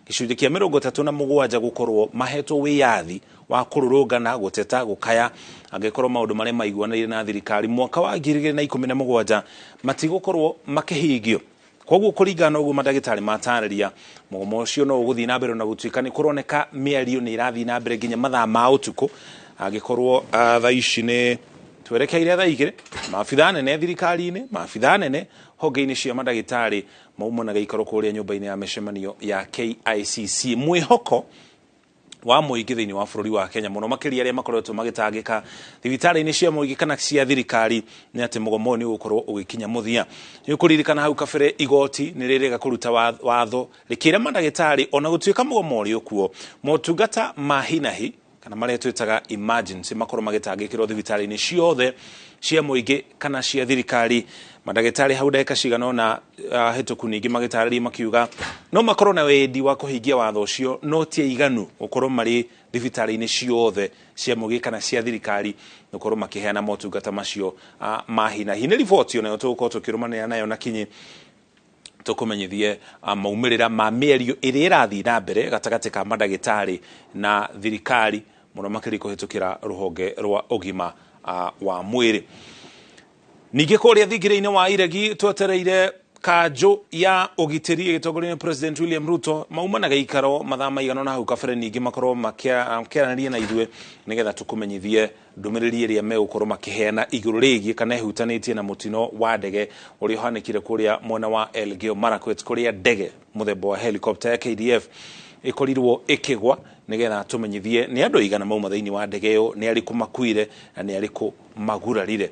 gicunjĩ kia 37 gukorwo mahetwo wiyathi wa kururungana guteta gukaya angikorwo maundu maria maiguanĩire na thirikari mwaka wa 2017 matigukorwo makihingio koguo kuringana uguo madagitari matariria mugomo ucio no uguthii na mbere na gutuika ni kuroneka miario ni irathii na mbere nginya mathaa ma utuku angikorwo thaa ici ni twerekeire thaa igire maabitha nene thirikari-ini maabitha nene honge-ini cia madagitari maumanaga ikaro kuria nyumba-ini ya mishemanio ya KICC mwihoko wa muingi thiini wa bururi wa Kenya muno makiria aria makoretwo magitangika thibitari-ini cia muingi kana cia thirikari ni ati mugomo ni ugukorwo ugikinya muthia. Ni ukuririkana hau kabere igoti ni rirega kuruta watho rikira mandagitari ona gutuika mugomo uri ukuo motungata mahinahi kana maria twitaga emergency makorwo magitangikirwo thibitari-ini ciothe cia muingi kana cia thirikari. Mandagitari hau ndeka cigana na hituku ningi magitari makiuga no makorwo na wendi wa kuhingia watho ucio no ti iganu ukorwo mari thibitari-ini ciothe cia muingi kana cia thirikari ukorwo makiheana motungata macio mahina hine. Riboti ona tugukorwo tukirumania nayo na kinyi tukumenyithie maumirira ma mĩario ĩrĩa ĩrathiĩ na mbere gatagati ka mandagitari na thirikari muno makiri kuhitukira ruhonge rwa ugima wa mwiri. Ningĩ kũrĩa thigire-inĩ wa iregi twetereire kanjo ya ugitiri igitongorania President William Ruto maumanaga ikaro mathaa maigana na hau kabere ningĩ makorwo makiarania na ithuĩ nigetha tukumenyithie ndumiriri iria megũkorwo makiheana igũrũ rĩgiĩ kana ihutanitie na mutino wa ndege ũrĩa ũhanĩkire kũrĩa mwena wa Elgeyo Marakwet kũrĩa ndege muthemba wa helicopter ya KDF ikorirwo ikigwa nigetha tumenyithie ni andu igana mauma thĩinĩ wa ndege ĩyo ni arĩkũ makuire na ni arĩkũ magurarire.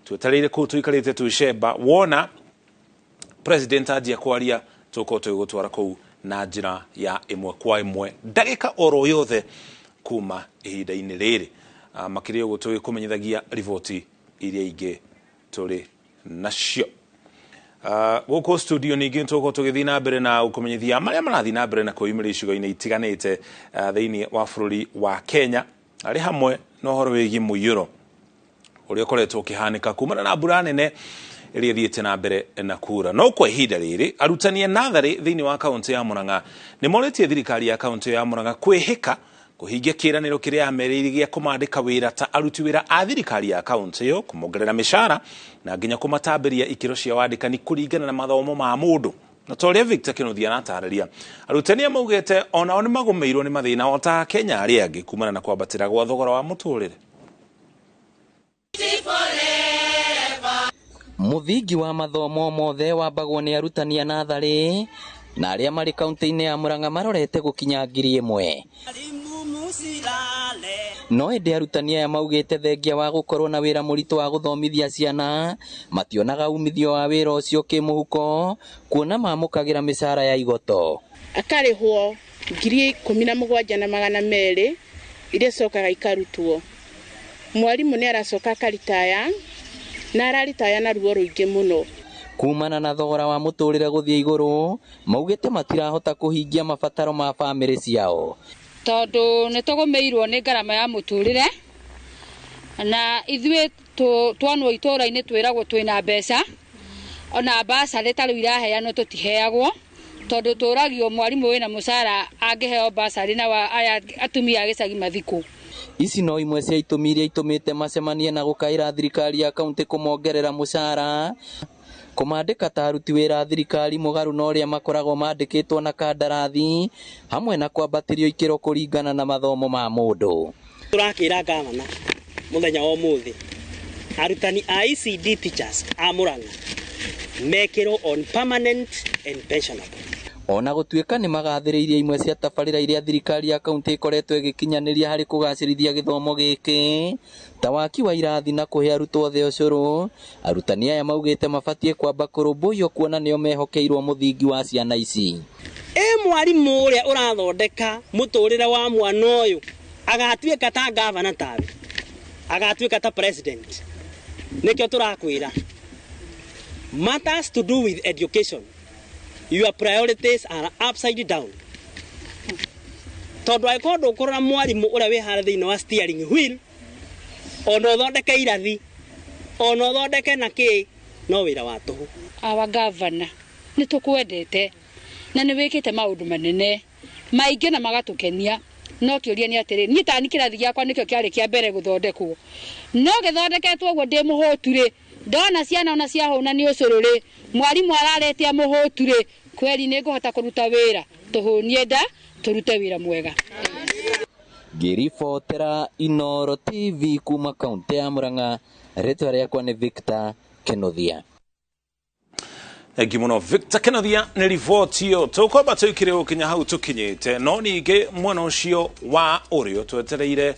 Twetereire kũ tuikarĩte tuicemba wona President ajia kwaria tuko tugutwara kuu na njira ya imwe kwa imwe ndagika oro yothe kuma ihinda-inĩ rĩrĩ makiria uguo tugikumenyithagia riboti iria ingĩ turi nacio. Guku studio ningĩ tuko tugithii na mbere na ukumenyithia maria marathii na mbere na kuimĩra icigo-inĩ itiganĩte thĩinĩ wa bũrũri wa Kenya arĩ hamwe na ũhoro wĩgiĩ mũiyũro ũrĩa ũkoretwo ũkĩhanĩka kumana na mbura nene ĩrĩa ĩthiĩte na mbere na kura. No kwa ihinda rĩrĩ arutani a natharĩ thĩinĩ wa kaunti ya Murang'a nĩ morĩtie thirikari ya kaunti ya Murang'a kwĩhĩka kuhingia kĩĩranĩro kĩrĩa yamerĩire gĩa kũmandĩka wĩra ta aruti wĩra a thirikari ya kaunti ĩyo, kũmongerera mĩcara na nginya kũmatambĩria ikĩro cia wandĩkani kũringana na mathomo ma mũndũ. Na ta ũrĩa Victor Kĩnuthia aratarĩria, arutani maugĩte onao nĩ magũmĩirwo nĩ mathĩna o ta Kenya arĩa angĩ kumana na kwambatĩra gwa thogora wa mũtũrĩre. Muthingi wa mathomo mothe wambagwo nĩ arutani a natharĩ na arĩa marĩ kaunti-inĩ ya Murang'a marorete gũkinya 1,000. No ĩndĩ arutani aya maugĩte thengia wa gũkorwo na wĩra mũritũ wa gũthomithia ciana mationaga umithio wa wĩra ũcio kĩmũhuko kuona mamũkagĩra mĩcara ya igoto. Akarĩhwo 17,200 iria cokaga ikarutwo. Mwarimũ nĩ aracoka akaritaya na araritaya na ruo rũingĩ mũno. Kumana na thogora wa mũtũrĩre gũthiĩ igũrũ maugĩte matirahota kũhingia mabataro ma bamĩrĩ ciao. Tondũ nĩ tũgũmĩirwo nĩ ngarama ya mũtũrĩre na ithuĩ twanwo itũũra-inĩ twĩragwo twĩna mbeca ona basarĩ tarĩ iraheanwo tũtiheagwo tondũ tũragio mwarimũ wĩna mũcara angĩheo basarĩ na aya atumia a gĩcagi mathikũ. Ici no imwe cia itũmi iria itũmĩte macemanie na gũkaĩra thirikari ya kaunti kũmongerera mũcara, kũmandĩka ta aruti wĩra thirikari mũgarũ na ũrĩa makoragwo mandĩkĩtwo na kandarathi hamwe na kwambatĩrio ikĩro kũringana na mathomo ma mũndũ. Turakĩra gavana mũthenya wa ũmũthĩ arutani a ECD teachers a Murang'a mekĩrwo on permanent and pensionable. Ona gũtuĩka nĩ magathĩrĩirie imwe cia tabarĩra iria thirikari ya kaunti ĩkoretwo ĩgĩkinyanĩria harĩ kũgacĩrithia gĩthomo gĩkĩ ta waki wa irathi na kũhe arutwo othe ũcũrũ, arutani aya maugĩte mabatiĩ kwamba kũrũmbũiyo kuona nĩo mehokeirwo mũthingi wa ciana ici. Mwarimũ ũrĩa ũrathondeka mũtũrĩre wa mwana ũyũ agatuĩka ta gavana tawe, agatuĩka ta president. Nĩkĩo tũrakwĩra matters to do with education, your priorities are upside down. Tondũ angĩkorwo ndũkũrora mwarimũ ũrĩa wĩ harĩa thĩinĩ wa steering wheel, ona ũthondeke irathi, ona ũthondeke na kĩ, no wĩra wa tũhũ. Awa gavana nĩ tũkwendete na nĩ wĩkĩte maũndũ manene maingĩ na magatũkenia. No kĩũria nĩ atĩrĩ, niĩ tani kĩrathi gĩakwa nĩkĩo kĩarĩ kĩa mbere gũthondekwo, no gĩthondeketwo ũguo ndĩ mũhũtu-rĩ, ndona ciana ona ciahũna nĩ ũcũrũ-rĩ, mwarimũ araretia mũhũtu-rĩ, kweri nĩ ngũhota kũruta wĩra, tũhũnie nda tũrute wĩra mwega. Ngĩribotera Inooro TV kuma kaunti ya Murang'a, rĩtwa rĩakwa nĩ Victor Kĩnuthia. Gimono Victor Kennethia ni riboti yo tukwamba tukire ukinya hau tukinyite no ninge mwana ucio wa urio twetereire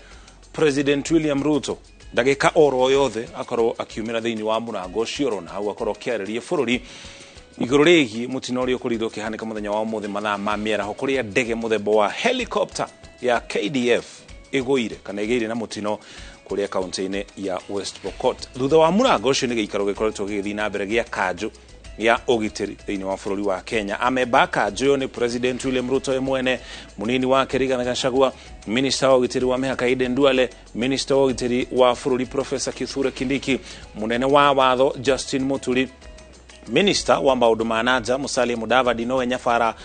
President William Ruto ndagika oro yothe akorwo akiumira thiini wa murango ucio rona hau akorwo kiaririe bururi iguru rigi mutino urio kurido kihanika muthenya wa muthe mathaa ma miera hokuria ndege muthemba wa helicopter ya KDF igoire kana igeire na mutino kuria kaunti-ini ya West Pokot thutha wa murango ucio ni giikaro gikoretwo githii na mbere gia kanju ya ogiteri thiini wa bururi wa Kenya ameba kanju ni President William Ruto mwene munini wa Rigathi Gachagua Minister wa ogiteri wa Mihaka Aden Duale Minister wa ogiteri wa bururi Professor Kithure Kindiki munene wa watho Justin Muturi Minister wa maundu ma nanja Musalia Mudavadi nowe nyafara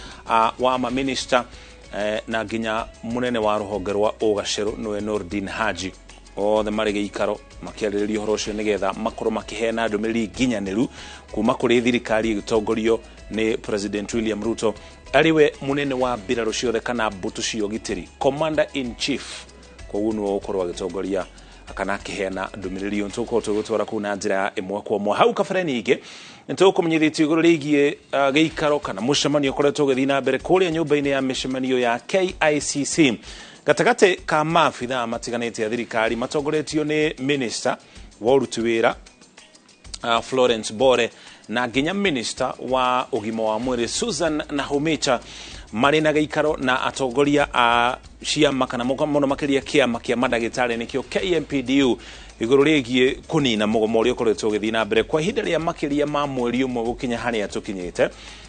wa ma minister na ginya munene wa ruhonge rwa Ugacero nowe Nordin Haji o the marige ikaro makiarĩrĩria horo cio nigetha makorwo makihena ndũmĩrĩri nginyaniru kuma kũrĩ thirikari igitongorio ni President William Ruto ariwe munene wa mbirarũ ciothe kana mbutu cio gitiri Commander in Chief koguo no ũkorwo agitongoria akana kihena ndũmĩrĩri ntuko tugutwara kuna njira imwe kwa mwe hau kabareni ingi ntukumenyithitio iguru rigie giikaro kana mucemanio koretwo githii na mbere kuria nyumba-ini ya micemanio ya KICC gatagate ka maabitha matiganite ya thirikari matongoretio ni Minister wa uruti wira Florence Bore na ginya Minister wa ugima wa mwiri Susan Nahumicha marina giikaro na atongoria a ciama kana muno makiria kiama kia madagitari nikio KMPDU iguru rigie kunina mugomo uria ukoretwo githii na mbere kwa ihinda ria makiria ma mweri umwe gukinya haria tukinyite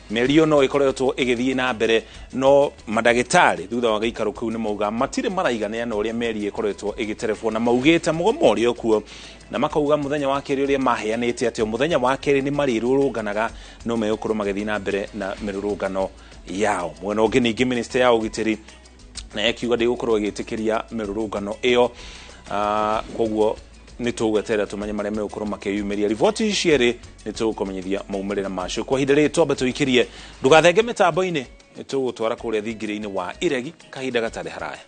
Melio no ikoretwo igithii na mbere no madagitari thutha wa giikaro kuu ni mauga matire maraigana na uria meri ikoretwo igiterefo na maugite mugomo uria kuo na makauga muthenya wa keri uria maheanite ati muthenya wa keri ni marirurunganaga no meyukuru magithii na mbere na mirurungano yao mwena ungi ningi minister ya ugitiri na yakiuga ndigukorwo igitikiria mirurungano iyo koguo nitugwetera tumanye maria meukorwo makiyumiria riboti icieri nitugukomenyithia maumirira macio kwa hinda ri twambe tuikirie ndugathenge mitambo-ini nitugutwara kuria thingiri-ini wa iregi kahinda gatari haraya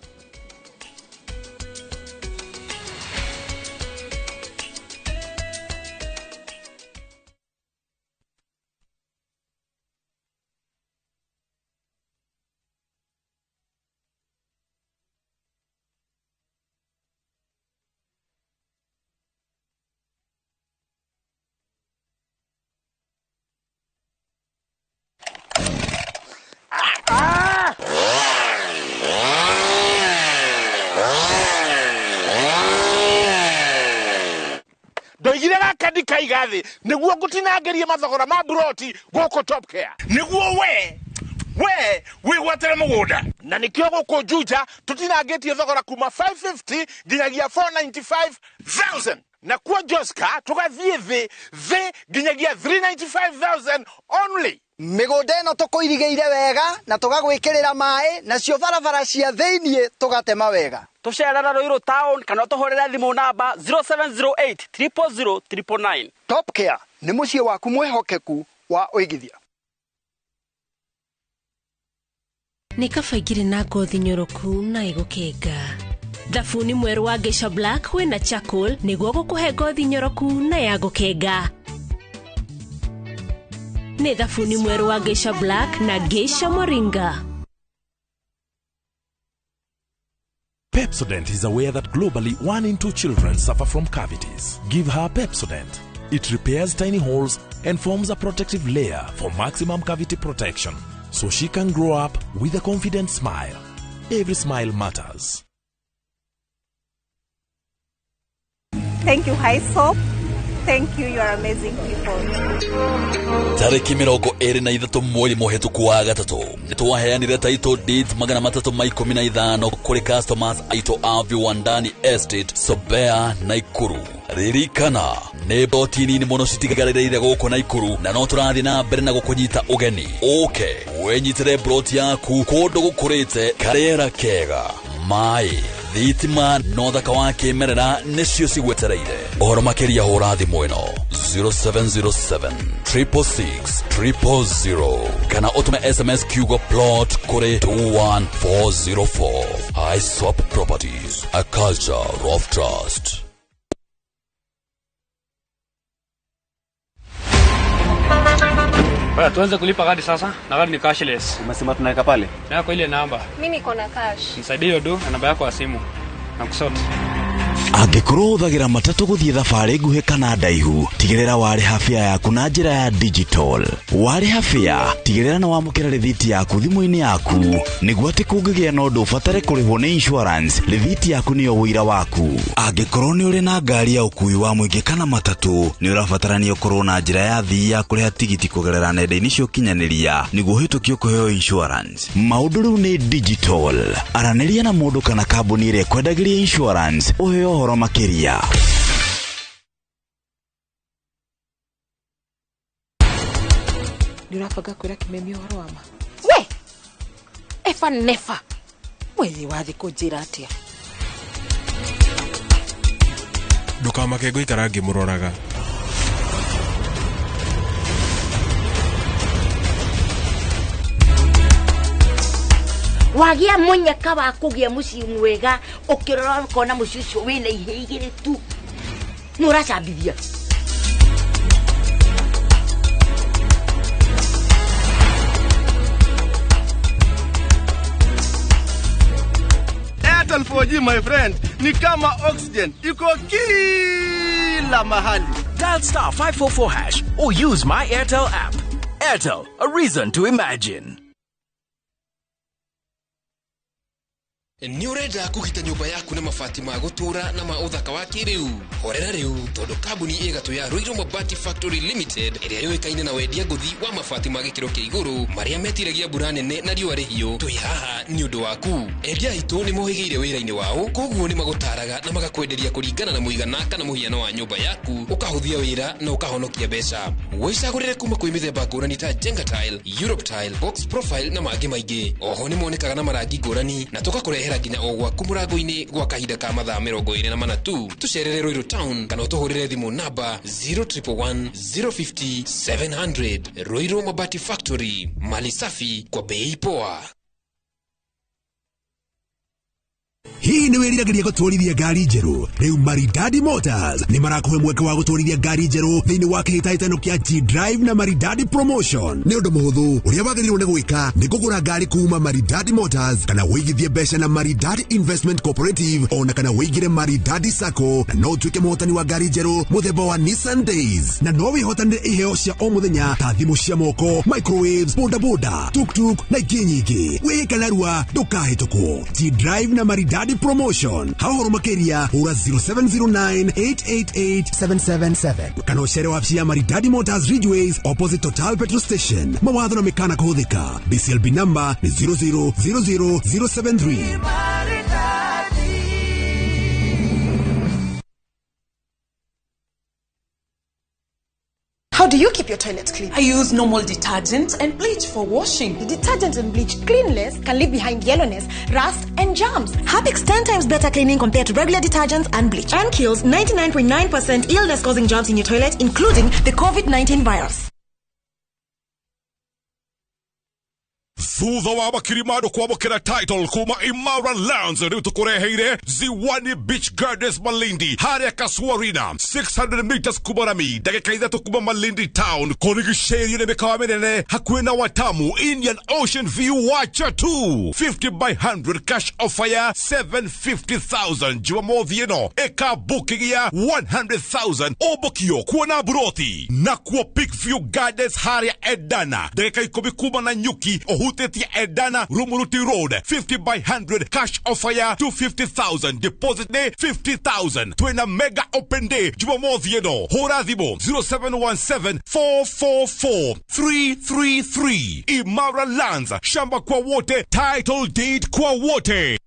Igathi niguo gutinangerie mathogora ma broti goko Top Care niguo we wigwatere mugunda na nikio goko Juja tutinangetie thogora kuma 550 nginyagia 495,000 na kwa Joska tugathie thi nginyagia 395,000 only migunda ino tukuirigeire wega na tugagwikirira mai na cio barabara cia thiini tugatema wega tucerera Ruiru town kana tuhorera thimu namba 0708 000 999 Top Care ni mucie waku mwehokeku wa uigithia ni kabaigire na ngothi nyoroku na igukenga thabuni mweru wa Geisha Black wina charcoal niguo gukuhe ngothi nyoroku na ya gukenga ni thabuni mweru wa Geisha Black na Geisha Moringa. Pepsodent is aware that globally 1 in 2 children suffer from cavities. Give her Pepsodent. It repairs tiny holes and forms a protective layer for maximum cavity protection, so she can grow up with a confident smile. Every smile matters. Thank you, High Soap. Thank you, you are amazing people. Tariki mirongo eri na ithatu mweri muhituku wa gatatu nitwaheanire title deed 315 kuri customers aito a Viwandani Estate Sobea Naikuru. Ririkana ne botini ni muno citigarĩrĩire gũkũ Naikuru na no tũrathi na mbere na gũkũnyita ũgeni. Oke wenyitire broti yaku kũndũ gũkũrĩte karĩera kega mai thitima no thaka wa kĩmerera nĩcio cigwetereire. Ũhoro makĩria hũra thimũ ĩno 0707 666 000 kana ũtũme SMS kiugo plot kũrĩ 21404. Highswap Properties, a culture of trust. Baya tuanze kulipa kadi sasa, na kadi ni cashless. Umesema tunaweka pale? Na kwa ile namba. Mimi niko na cash. Nisaidie hiyo do na namba yako ya simu. Na kusota. Angĩkorwo ũthagĩra matatũ gũthiĩ thabarĩ nguhĩ kana ndaihu, tigĩrĩra warĩ hafĩa yaku na njĩra ya digital. Warĩ hafĩa, tigĩrĩra nĩ wamũkĩra rĩthiti yaku thimũ-inĩ yaku, nĩguo atĩ kũngĩgĩa na ũndũ ũbatare kũrĩhwo nĩ insurance, rĩthiti yaku nĩyo wũira waku. Angĩkorwo nĩ ũrĩ na ngari ya ũkui wa mũingĩ kana matatũ, nĩ ũrabatarania ũkorwo na njĩra ya thii ya kũrĩha tigiti kũgerera nenda-inĩ cia ũkinyanĩria, nĩguo ũhĩtũkio kũheo insurance. Maũndũ rĩu nĩ digital. Aranĩria na mũndũ kana kambuni ĩrĩa kwendagĩria insurance, ũheo ũhoro makĩria. Nĩũrabanga kwĩra Kimemi ũhoro wa ma? We! Efa nefa! Wezi wathi kũnjĩra atĩa? Ndũkamake ngũikara ngĩmũroraga. Wagia munyaka wa kũgĩa mũciĩ mwega ũkĩrora ũkona mũciĩ ũcio wĩna ihĩ igĩrĩ tu. Nũracambithia. Airtel 4G my friend ni kama oxygen, iko kila mahali. Dial star 544 hash or use my Airtel app. Airtel, a reason to imagine. Ni urenda kugita nyumba yaku na mabati ma gutura na ma uthaka wa kiriu. Horera riu tondu kambuni igatu ya Ruiru Mabati Factory Limited iria yoikaine na wendia nguthi wa mabati ma gikiro kia iguru maria metiragia mbura nene na riũa rĩhiũ. Twi haha ni undu waku. Endia itu ni mohigiire wira-ini wao, koguo ni magutaraga na magakwenderia kuringana na muigana kana muhiano wa nyumba yaku, ukahuthia wira na ukahonokia mbeca. Wicagurire kuma kwi mithemba ngũrani ta Jenga Tile, Europe Tile, Box Profile na mangĩ maingĩ. Oho ni monekaga na marangi ngũrani na tugakurehera nginya o gwaku mũrango-inĩ gwa kahinda ka mathaa 24 tu. Tucerere Ruiru Town kana ũtũhũrĩre thimũ namba 0111 050 700. Ruiru Mabati Factory, mali safi kwa bei poa. Hii nĩ wĩriragĩria gũtwarithia ngari njerũ. Rĩu Maridadi Motors nĩ marakũhe mweke wa gũtwarithia ngari njerũ thĩinĩ wa kĩhĩtahĩtano kĩa G-Drive na Maridadi Promotion. Nĩ ũndũ mũhũthũ, ũrĩa wagĩrĩirwo nĩ gwĩka nĩ kũgũra ngari kuuma Maridadi Motors kana wĩigithie mbeca na Maridadi Investment Cooperative ona kana wĩigire Maridadi Sacco, na no ũtuĩke mũhotani wa ngari njerũ mũthemba wa Nissan Days, na no wĩhotanĩre iheo cia o mũthenya ta thimũ cia moko, microwaves, bodaboda, tuk-tuk na ingĩ nyingĩ. Wĩka narua ndũkahĩtũkwo. G-Drive na Maridadi Promotion. Hahoro makeria hura 0709888777. Kana ucere wabici ya Maridadi Motors Ridgeways opposite Total Petrol Station. Mawatho na mekana kuhuthika. BCLB number ni 00073. How do you keep your toilets clean? I use normal detergent and bleach for washing. The detergent and bleach cleanless can leave behind yellowness, rust, and germs. Harpic's 10 times better cleaning compared to regular detergents and bleach, and kills 99.9% illness-causing germs in your toilet, including the COVID-19 virus. Thutha wa makirimado kwamũkĩra title kuma Imara Lounge, rĩu tũkũreheire Ziwani Beach Gardens Malindi harĩa Kasuarina 600 meters kuma rami, ndagĩka ithatũ kuma Malindi town, kũrigicĩirio nĩ mĩkawa mĩnene hakuhĩ na Watamu, Indian Ocean View, Wacha 2 50 by 100 cash offer ya 750,000 Jumamothi ĩno ĩka booking ya 100,000 o bokio kuona buroti na kuo Peakview Gardens harĩa Edana, ndagĩka 10 kuma na Nyuki Ohutetia Edana Rumuruti Road 50 by 100 cash offer ya 250,000 deposit day 50,000 twena mega open day Jumamothi ĩno hũra thimũ 0717444333. Imara Lands, shamba kwa wote, title deed kwa wote.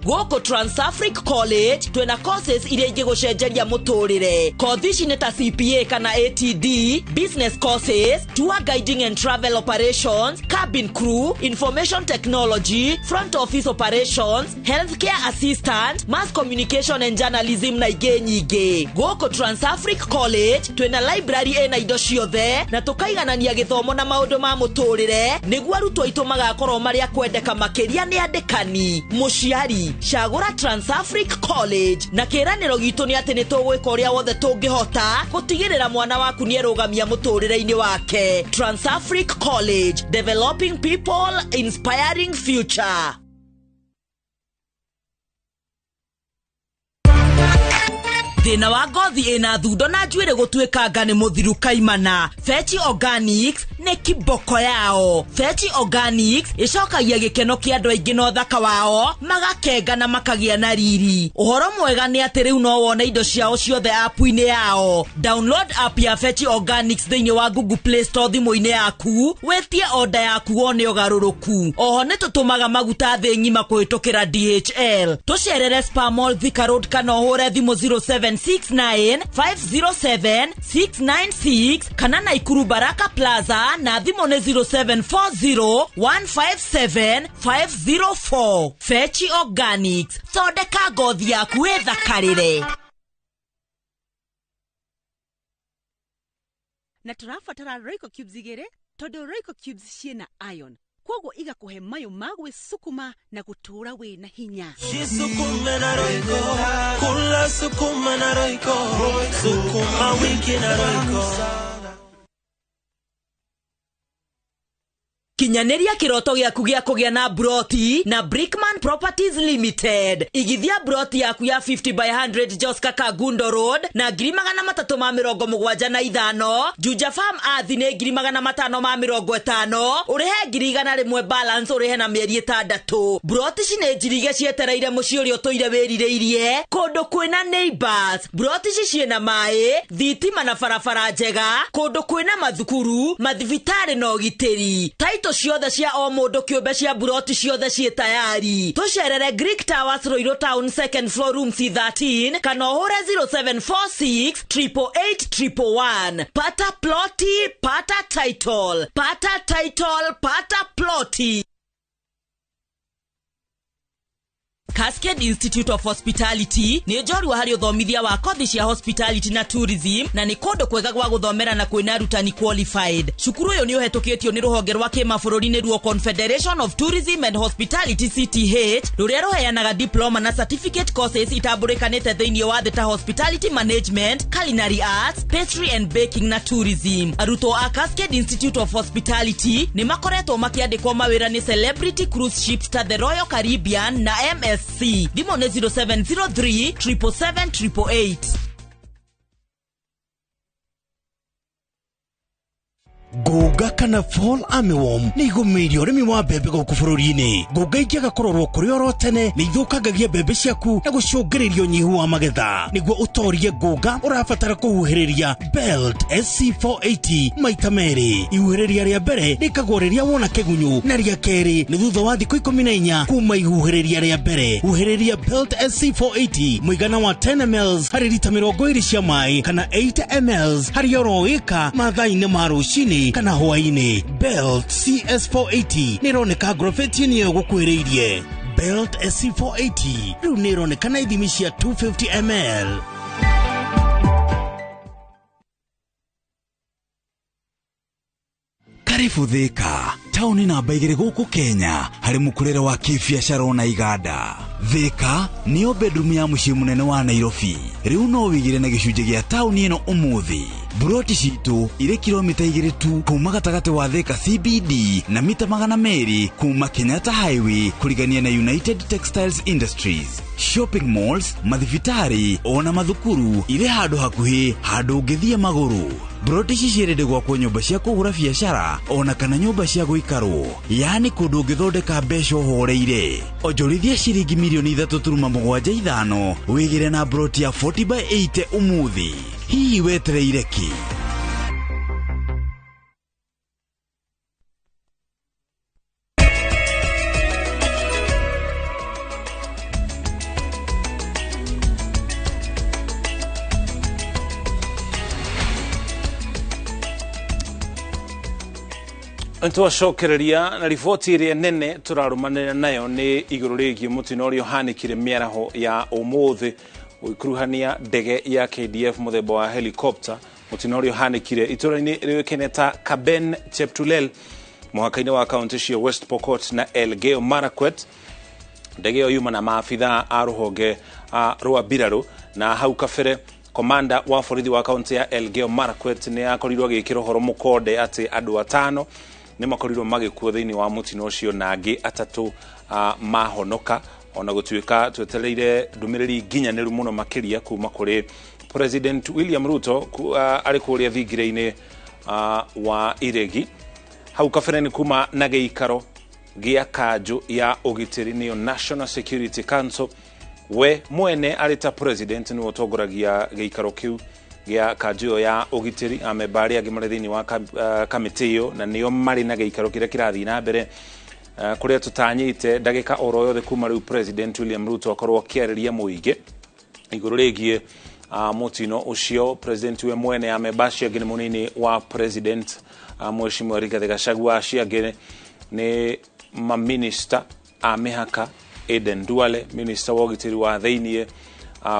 Goko Trans-Africa College twena courses iria ingĩgũcenjeria mũtũrĩre. Kothi ici nĩ ta CPA kana ATD, business courses, tour guiding and travel operations, cabin crew, information technology, front office operations, healthcare assistant, mass communication and journalism na ingĩ nyingĩ. Goko Trans-Africa College twena library ena indo ciothe na tũkaiganania gĩthomo na maũndũ ma mũtũrĩre nĩguo arutwo aitũ magakorwo marĩa kwendeka makĩria nĩ andĩkani, mũciari, cagura Transafric College na kiraniro gitu ni ati ni tugwika uria wothe tungihota gutigirira mwana waku ni erugamia muturire-ini wake. Transafric College, developing people, inspiring future. Thina wa ngothi ina thundo na njuire gutwikanga ni muthiru kaimana. Fetch Organics ne kiboko yao. Fetch Organics icokagia gikeno kia andu aingi no thaka wao magakenga na makagia na riri. Uhoro mwega ni ati riu no wona indo ciao ciothe app-ini yao. Download app ya Fetch Organics thiini wa Google Play Store thimu-ini yaku, wetie order yaku wone ugaruruku. Oho ni tutumaga maguta thi ngima kuhitukira DHL. Tucerere Spar Mall Thika Road kana hore thimu 0769507696 kana Naikuru Baraka Plaza na thimu ne 0740157504. Fetch Organics, thondeka ngothi yaku ethakarire. Na turafatara Royco Cubes igere todo Royco Cubes ciena iron kwogo igakuhe mayo magwe sukuma na gutura we na hinya. Sukuma na Royco, kula sukuma na Royco, sukuma wiki na Royco. Kinyaneria kiroto gyaku gya kugia na broti na Brickman Properties Limited. Igithia broti yaku ya 50 by 100 Joska Kagundo Road na 375 Juja Farm athi ne 550 urehe 100 balance urehe na mieri 6. Broti cine njirige cietereire muci uria toire wirireirie kundu kwina neighbors. Broti ciena mai thitima na farafara njega kundu kwina mathukuru mathivitari no giteri. To ciothe cia o mundu kiumbe cia buroti ciothe cie tayari. Tucerere Greek Towers Roiro Town 2nd floor room C13 kana hore 0746888111. Pata ploti, pata title. Pata title, pata ploti. Cascade Institute of Hospitality ni njori wa hari uthomithia wa kothi cia hospitality na tourism na ni kundu kwega gwa guthomera na kwina rutani qualified. Cukuru uyu ni uhetukitio ni ruhonge rwa kimabũrũri ni ruo Confederation of Tourism and Hospitality CTH ruria ruheanaga diploma na certificate courses itambulikanite thiini wa theta hospitality management, culinary arts, pastry and baking na tourism. Arutwo a Cascade Institute of Hospitality ni makoretwo makiandikwo mawira ni Celebrity Cruise Ships ta the Royal Caribbean na MSC. Dimo ne 0703 777 Goga kana fall armyworm ni igumĩire ũrĩmi wa mbembe gũkũ bũrũri-inĩ. Goga ingĩaga kũrorwo kũrĩ oro tene nĩ ithũkangagia mbembe ciaku na gũcũngĩrĩria ũnyihu wa magetha. Nĩguo ũtorie goga ũrabatara kũhuhĩrĩria Belt SC480 maita merĩ. Ihuhĩrĩria rĩa mbere rĩkagwo rĩrĩa wona kĩgunyũ na rĩa kerĩ nĩ thutha wa thikũ 14 kuma ihuhĩrĩria rĩa mbere. Huhĩrĩria Belt SC480 mũigana wa 10 ml harĩ lita 20 cia maĩ kana 8 ml harĩ oro ĩka mathaa-inĩ ma rũcinĩ kana hwaini. Belt CS480 nironeka agrovet-inĩ ĩyo gũkuhĩrĩirie. Belt SC480 rĩu nĩroneka na ithimi cia 250 ml. Karibu Thika, tauni namba 2 gũkũ Kenya harĩ mũkũrĩre wa kĩbiacara na iganda. Thika nĩyo bedroom ya mũciĩ mũnene wa Nairobi. Rĩu no wĩigĩre na gĩcunjĩ gĩa tauni ĩno ũmũthĩ. Buroti citũ irĩ kilomita 2 tu kuma gatagatĩ wa Thika CBD na mita 200 kuma Kenyatta Highway kũrigania na United Textiles Industries. Shopping malls, mathibitari ona mathukuru irĩ handũ hakuhĩ handũ ũngĩthia magũrũ. Buroti cicirĩndĩ gwakwo nyũmba cia kũgũra biacara ona kana nyũmba cia gũikarwo, yani kũndũ ũngĩthondeka mbeca ũhoreire. Onjorithia ciringi milioni 3.75 wĩgĩre na buroti ya 40 by 80 ũmũthĩ. Hihi wetereire kĩ? Ntuacokereria na riboti ĩrĩa nene tũrarumanĩra nayo nĩ igũrũ rĩgiĩ mũtino ũrĩa ũhanĩkire mĩaraho ya ũmũthĩ ũgĩkuruhania ndege ya KDF mũthemba wa helicopter. Mũtino ũrĩa ũhanĩkire itũũra-inĩ rĩũĩkaine ta Kaben Cheptulel mũhaka-inĩ wa kaunti cia West Pokot na Elgeyo Marakwet. ndege yo yuma na maafitha a ruhonge rwa mbirarũ na hau kabere komanda wa borithi wa kaunti ya Elgeyo Marakwet ni akorirwo agĩkĩra ũhoro mũkonde atĩ andũ 5 nĩ makorirwo magĩkuo thĩinĩ wa mũtino ũcio na angĩ 3 mahonoka ona gũtuĩka twetereire ndũmĩrĩri nginyanĩru mũno makĩria kuma kũrĩ President William Ruto arĩ kũrĩa thingire-inĩ wa Iregi. Hau kabere nĩ kuma na gĩikaro gĩa kanjũ ya ũgitĩri nĩyo National Security Council, we mwene arĩ ta president nĩ ũtongoragia gĩikaro kĩu gĩa kanjũ ya ũgitĩri. Amemba arĩa angĩ marĩ thĩinĩ wa kamĩtĩ ĩyo na nĩo marĩ na gĩikaro kĩrĩa kĩrathiĩ na mbere kũrĩa tũtanyĩte ndagĩka oro yothe kuma rĩu President William Ruto akorwo akĩarĩria mũingĩ igũrũ rĩgiĩ mũtino ũcio. President we mwene amemba acio angĩ nĩ mũnini wa president Mheshimiwa Rigathi Gachagua, acio angĩ nĩ maminista a mĩhaka Aden Duale, minister wa ũgitĩri wa thĩinĩ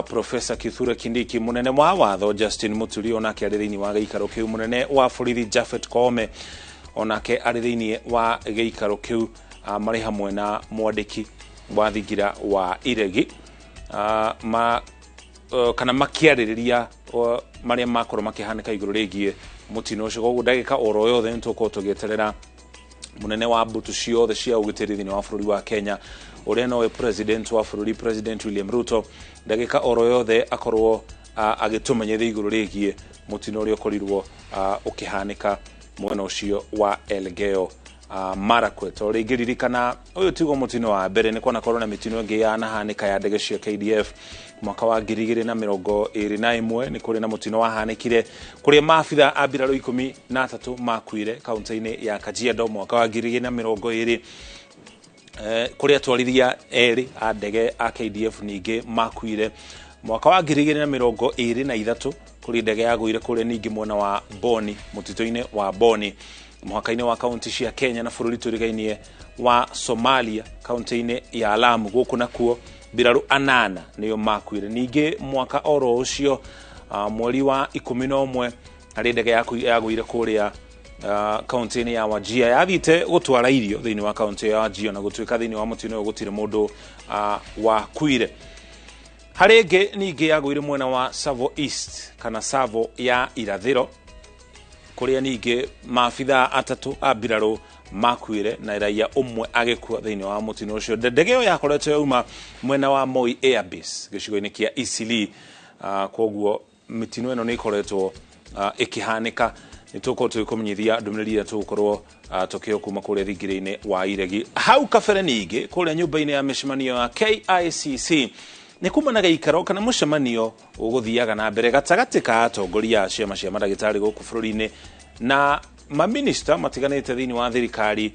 Professor Kithure Kindiki, munene wa watho Justin Muturi onake arĩ thĩinĩ wa gĩikaro kĩu, munene wa borithi Japhet Koome onake arĩ thĩinĩ wa gĩikaro kĩu marĩ hamwe na mwandĩki wa thingira wa Iregi kana makĩarĩrĩria marĩa makorwo makĩhanĩka igũrũ rĩgiĩ mũtino ũcio. Koguo ndagĩka oro yothe nĩ tũkorwo tũgĩeterera munene wa mbũtũ ciothe cia ũgitĩri thĩinĩ wa bũrũri wa Kenya ũrĩa nowe president wa bũrũri President William Ruto, ndagĩka oro yothe akorwo agĩtũmenyithia igũrũ rĩgiĩ mũtino ũrĩa ũkorirwo ũkĩhanĩka mwena ũcio wa Elgeyo Marakwet. O rĩngĩ ririkana ũyũ tigo mũtino wa mbere, nĩ kwana korwo na mĩtino ĩngĩ yanahanĩka ya ndege cia KDF mwaka wa 2021. nĩ kũrĩ na mũtino wahanĩkire kũrĩa maabitha a mbirarũ 13 makuire kaunti-inĩ ya Kajiado mwaka wa 2020, kũrĩa atwarithia erĩ a ndege a KDF ningĩ makuire mwaka wa 2023 kũrĩ ndege yagũire kũrĩa ningĩ mwena wa Boni, mũtitũ-inĩ wa Boni mwaka-inĩ wa kaunti cia Kenya na bũrũri tũrigainie wa Somalia kaunti-inĩ ya Lamu. Gũkũ nakuo mbirarũ 8 nĩo makuire. Ningĩ mwaka oro ũcio mweri wa 11 harĩ ndege yagũire kũrĩa kaunti-inĩ ya Wajir yathite gũtwara irio thĩinĩ wa kaunti ya Wajir na gũtuĩka thĩinĩ wa mũtino ũyũ gũtirĩ mũndũ wakuire. Harĩ ĩngĩ ningĩ yagũire mwena wa Savo East kana Savo ya irathĩro kũrĩa ningĩ maabitha 3 a mbirarũ makuire na raia ũmwe agĩkua thĩinĩ wa mũtino ũcio. Ndege ĩyo yakoretwo yauma mwena wa Moi Airbase gĩcigo-inĩ kĩa Eastleigh. Koguo mĩtino ĩno nĩ ikoretwo ĩkĩhanĩka. Nĩ tũkorwo tũgĩkũmenyithia ndũmĩrĩri iria tũgũkorwo tũkĩo kuma kũrĩa thingire-inĩ wa Iregi. Hau kabere ningĩ kũrĩa nyũmba-inĩ ya mĩcemanio ya KICC nĩ kuma na gĩikaro kana mũcemanio ũgũthiaga na mbere gatagatĩ ka atongoria a ciama cia mandagĩtarĩ gũkũ bũrũri-inĩ na maminista matiganĩte thĩinĩ wa thirikari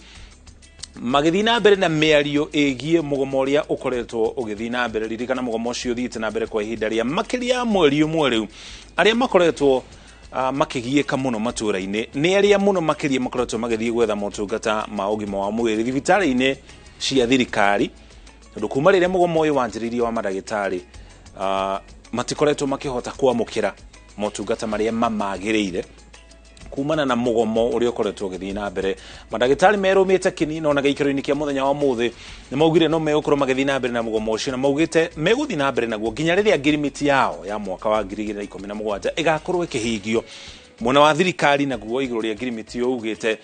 magĩthiĩ na mbere na mĩario ĩgiĩ mũgomo ũrĩa ũkoretwo ũgĩthiĩ na mbere. Ririkana mũgomo ũcio ũthiĩte na mbere kwa ihinda rĩa makĩria ya mweri ũmwe rĩu. Arĩa makoretwo makĩgiĩka mũno matũũra-inĩ nĩ arĩa mũno makĩria makoretwo magĩthiĩ gwetha motungata ma ũgima wa mwĩrĩ thibitarĩ-inĩ cia thirikari, tondũ kuma rĩrĩa mũgomo ũyũ wanjĩrĩirie wa mandagĩtarĩ matikoretwo makĩhota kwamũkĩra motungata marĩa mamagĩrĩire kumana na mũgomo ũrĩa ũkoretwo ũgĩthiĩ na mbere. Mandagĩtarĩ merũmĩte kĩnini ona gĩikaro-inĩ kĩa mũthenya wa mũthĩ nĩ maugire no megũkorwo magĩthiĩ na mbere na mũgomo ũcio, na maugĩte megũthiĩ na mbere naguo nginya rĩrĩa ngirimiti yao ya mwaka wa 2017 ĩgakorwo ĩkĩhingio. Mwena wa thirikari naguo igũrũ rĩa ngirimiti ũyũ ugĩte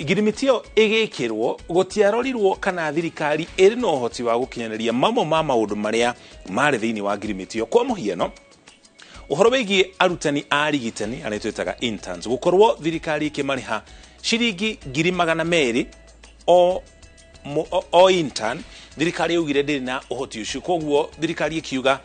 ngirimiti ĩyo ĩgĩkĩrwo gũtiarorirwo kana thirikari ĩrĩ na ũhoti wa gũkinyanĩria mamwe ma maũndũ marĩa marĩ thĩinĩ wa ngirimiti ĩyo. Kwa mũhiano ũhoro wĩgiĩ arutani a rigitani arĩa twĩtaga interns gũkorwo thirikari ĩkĩmarĩha ciringi 200,000 o intern, thirikari yaugire ndĩrĩ na ũhoti ũcio. Koguo thirikari ĩkiuga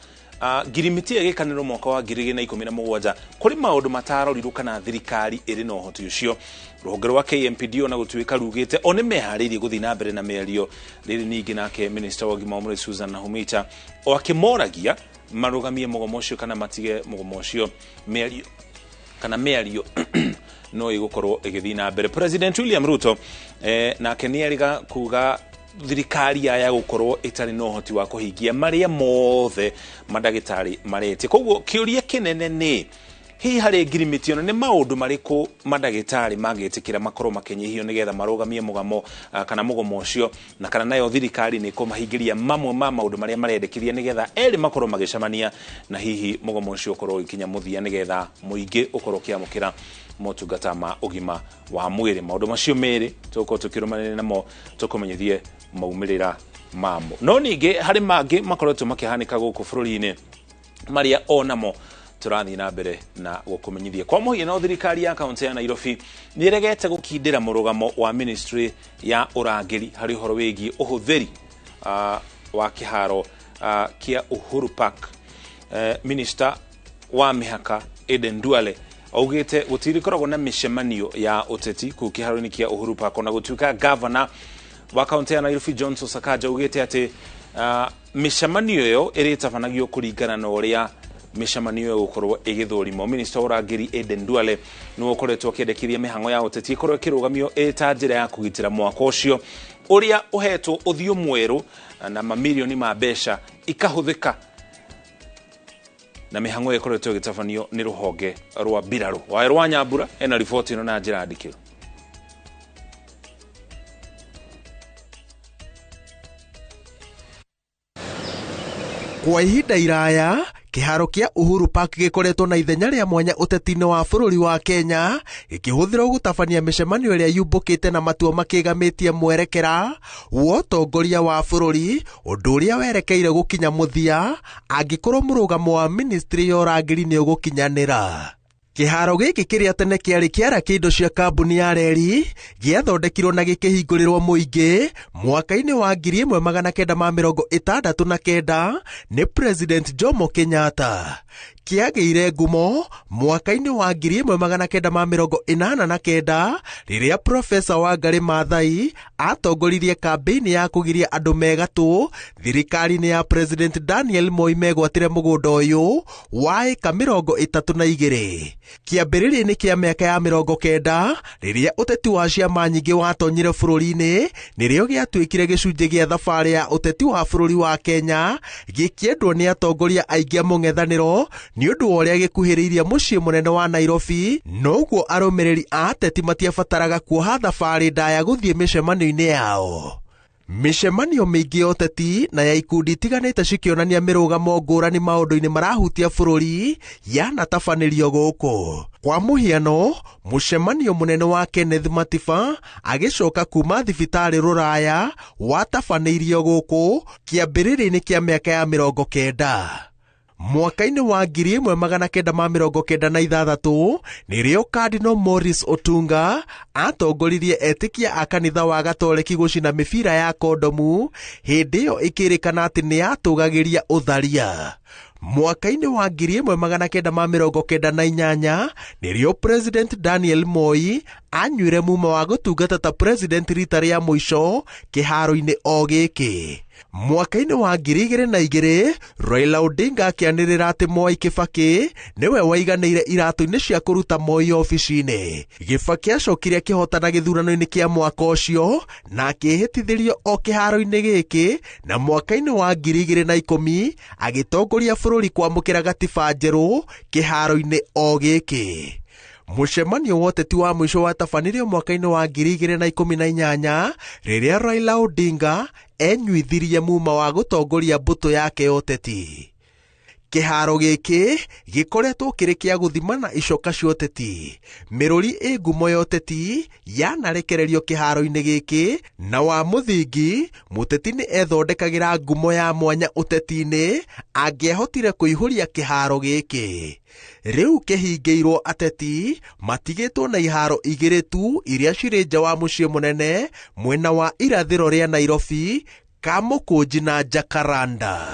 ngirimiti ĩgĩkanĩrwo mwaka wa 2017 kũrĩ maũndũ matarorirwo kana thirikari ĩrĩ na ũhoti ũcio. Rũhonge rwa KMPD ona gũtuĩka rugĩte o nĩ meharĩirie gũthiĩ na mbere na mĩario. Rĩrĩ ningĩ nake minister wa ũgima wa mwĩrĩ Susan Nakhumicha o akĩmoragia marugamie mũgomo ũcio kana matige mũgomo ũcio. Mĩario no ĩgũkorwo ĩgĩthiĩ na mbere. President William Ruto nake nĩeriga kuga thirikari ya gũkorwo ĩtarĩ na ũhoti wa kũhingia marĩa mothe mandagĩtarĩ maretie. Koguo kĩũria kĩnene nĩ hi hari ngirimiti ona ni maundu mariko madagitari magitikira makoro makenyihio nigetha marugamie mugamo kana mugomo ucio na kana nayo thirikari ni kumahingiria mamwe ma maundu maria marendekithia nigetha eri makoro magicamania na hihi mugomo ucio ukorwo ikinya muthia nigetha muingi ukorwo kiamukira motungata ma ugima wa mwiri. Maundu macio meri tuko tukirumanira namo tukumenyithie maumirira mamo no ningi hari mangi makoretwo makihanika guku bururi-ini maria onamo turathi na mbere na gukumenyithia. Kwa muhiano thirikari ya kaunti ya Nairobi ni iregete gukindira murugamo wa ministry ya urangiri hari horo wigi uhuthiri wa kiharo kia Uhuru Park. Minister wa mihaka Aden Duale augite gutirikoragwo na mishemanio ya uteti ku kiharo-ini kia Uhuru Park na gutuika governor wa kaunti ya Nairobi Johnson Sakaja augite ati mishemanio yo iritabanagio kuringana na uria mishemanio yo gukorwo igithurimo. Minister urangiri Aden Duale ni ukoretwo akiendekithia mihango ya uteti ikorwo ikirugamio eta njira ya kugitira mwako ucio uria uhetwo uthio mweru na mamilioni ma besha ikahuthika na mihango ikoretwo igitabanio ni ruhonge rwa Biraru. Wairwa Nyambura ena report ino na njira ndikiro. Kwa ihinda iraya kiharo kia Uhuru Park gikoretwo na ithenya ria mwanya uteti-ini wa bururi wa Kenya gikihuthirwo gutabania mishemanio iria yumbukite na matua makigamitie mwerekera wa utongoria wa bururi undu uria werekeire gukinya muthia angikorwo murugamo wa ministry ya urangiri ni ugukinyanira. Kiharo giki kiria tene kiari kiara kiindo cia kambuni ya reri giathondekirwo na gikihingũrĩrwo muingi mwaka-ini wa 1969 ni President Jomo Kenyatta. Kiagĩire ngumo mwaka-ini wa 1989 riria Professor Wangari Maathai atongoririe kampeini ya kugiria andu megatũ thirikari-ini ya President Daniel Moi megwatire mugunda uyu wa eka 32. Kiambĩrĩria-inĩ kia miaka ya 90 riria uteti wa ciama nyingĩ watonyire bũrũri-inĩ nĩrĩo gĩatuĩkire gĩcunjĩ gĩa thabarĩ ya uteti wa bũrũri wa Kenya gĩkĩendwo nĩ atongoria aingĩ a mũng'ethanĩro ni undu wa uria gikuhiriirie mucii munene wa Nairobi noguo arũmĩrĩri a ateti matiabataraga kuoha thabarĩ ndaya guthie mishemanio-ini yao. Mishemanio mingi ya uteti na ya ikundi itiganĩte cikionania mirugamo ngũrani maundu-ini marahutia bũrũri yanatabanĩrio gũkũ. Kwa muhiano mucemanio munene wa Kenneth Matiba agicoka kuma thibitarĩ Rũraya watabanĩirio gũkũ kĩambĩrĩria-inĩ kia miaka ya 90. Mwaka-ini wa 1996 nĩrĩo Cardinal Morris Otunga atongoririe etikia a kanitha wa Gatoleki gucina mibira ya kondomu hindi iyo ikirikana ati ni atũgagĩria utharia. Mwaka-ini wa 1998 nĩrĩo President Daniel Moi anyuire muma wa gũtungata ta president rita rĩa mũico kiharo-ini o gĩkĩ. Mwaka-ini wa 2002 Raila Odinga akianĩrĩra ati Mwai Kibaki niwe waiganĩire iratu-ini cia kũruta Moi ofici-ini. Kibaki acokire akĩhotana gĩthurano-ini kia mwaka ũcio na akĩhĩtithĩrio o kiharo-ini gĩkĩ na mwaka-ini wa 2010 agĩtongoria bũrũri kwamũkĩra gatiba njerũ kiharo-ini o gĩkĩ. Mucemanio wa ũteti wa mũico watabanirio mwaka-ini wa 2018 rĩrĩa Raila Odinga enyuithirie muma wa gutongoria mbũtũ yake ya ũteti. Kiharo gĩkĩ gĩkoretwo kĩrĩ kĩa gũthima na icoka cia ũteti. Mĩrũri ĩ ngumo ya ũteti yanarekererio kiharo-inĩ gĩkĩ na wa mũthingi mũteti nĩ ethondekagĩra ngumo ya mwanya ũteti-inĩ angĩahotire kũihũria kiharo gĩkĩ. Riu kĩhingĩirwo ateti matigĩtwo na iharo igĩrĩ tu iria cirĩ nja wa mũciĩ mũnene mwena wa irathĩro rĩa Nairobi, Kamũkũnji na Jacaranda.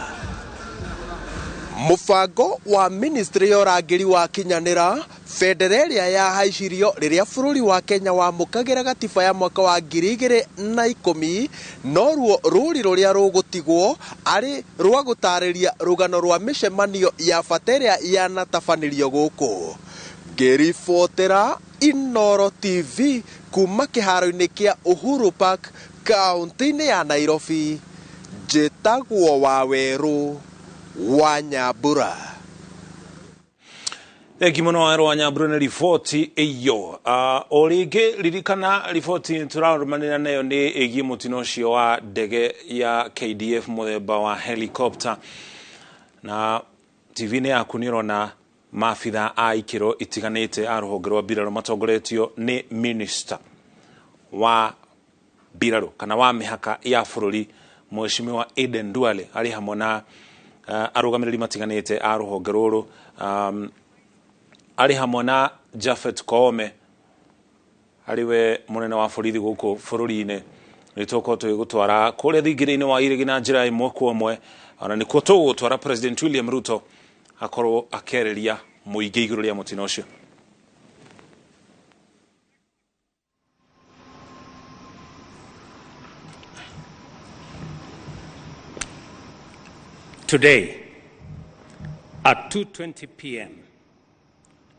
Mubango wa ministry ya urangiri wa kinyanira federeria ya haicirio riria bururi wa Kenya wamũkagĩra gatiba ya mwaka wa 2010 no ruo rũri ruria rũgũtigwo ari rwa gũtarĩria rũgano rwa mishemanio ya bateria yanatabanĩrio gũkũ. Ngĩribotera Inooro TV kuma kĩharo-inĩ kia Uhuru Park kaunti-inĩ ya Nairobi, njĩtagwo Waweru wa Nyambura. Thank you muno Rwanya Bruno ripoti iyo. Orige ririkana ripoti turarumanira nayo ni igi mutino cio wa ndege ya KDF muthemba wa helicopter. Na TV ne akunirona mafitha a ikiro itiganite a ruhonge rwa mbirarũ matongoretio ni minister wa mbirarũ kana wa mihaka ya bũrũri Mheshimiwa Aden Duale ari hamwe na arugamiriri matiganite a ruhonge rũrũ ari hamwe na Japhet Koome ariwe munene wa borithi guku bũrũri-inĩ nitũko twĩgũtwara kũrĩa thingĩrĩ-inĩ wa irĩgi na njĩra ĩmwe kwa ĩmwe ona nĩkuo tũgũtwara President William Ruto akorwo akereria mũingĩ igũrũ rĩa mũtino ũcio. Today, at 2:20 p.m.,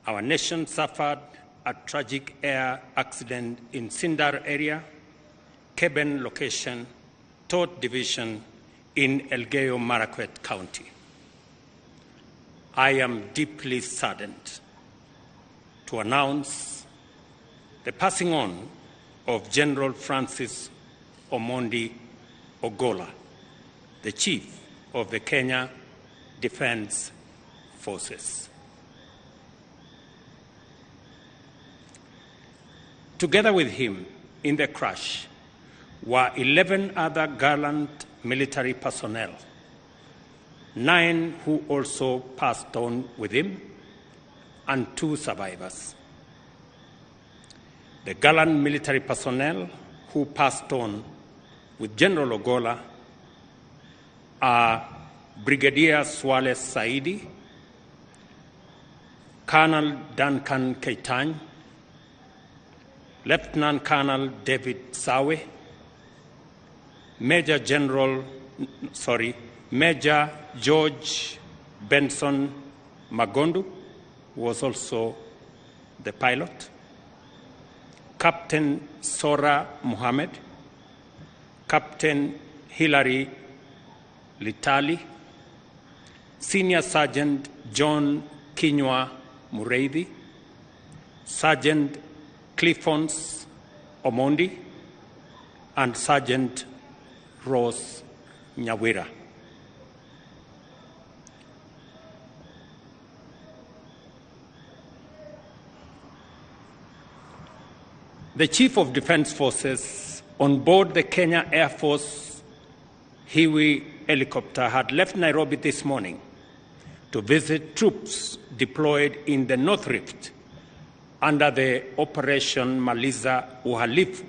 our nation suffered a tragic air accident in Sindar area, Keben location, Todd Division in Elgeyo Marakwet County. I am deeply saddened to announce the passing on of General Francis Omondi Ogolla, the Chief of the Kenya Defence Forces. Together with him in the crash were 11 other gallant military personnel, 9 who also passed on with him, and 2 survivors. The gallant military personnel who passed on with General Ogolla are Brigadier Swale Saidi, Colonel Duncan Keitany, Lieutenant Colonel David Sawe, Major George Benson Magondu, who was also the pilot, Captain Sora Mohammed, Captain Hilary Litali, Senior Sergeant John Kinywa Mureithi, Sergeant Cliffons Omondi, and Sergeant Rose Nyawira. The Chief of Defence Forces on board the Kenya Air Force Hiwi helicopter had left Nairobi this morning to visit troops deployed in the North Rift under the Operation Maliza Uhalifu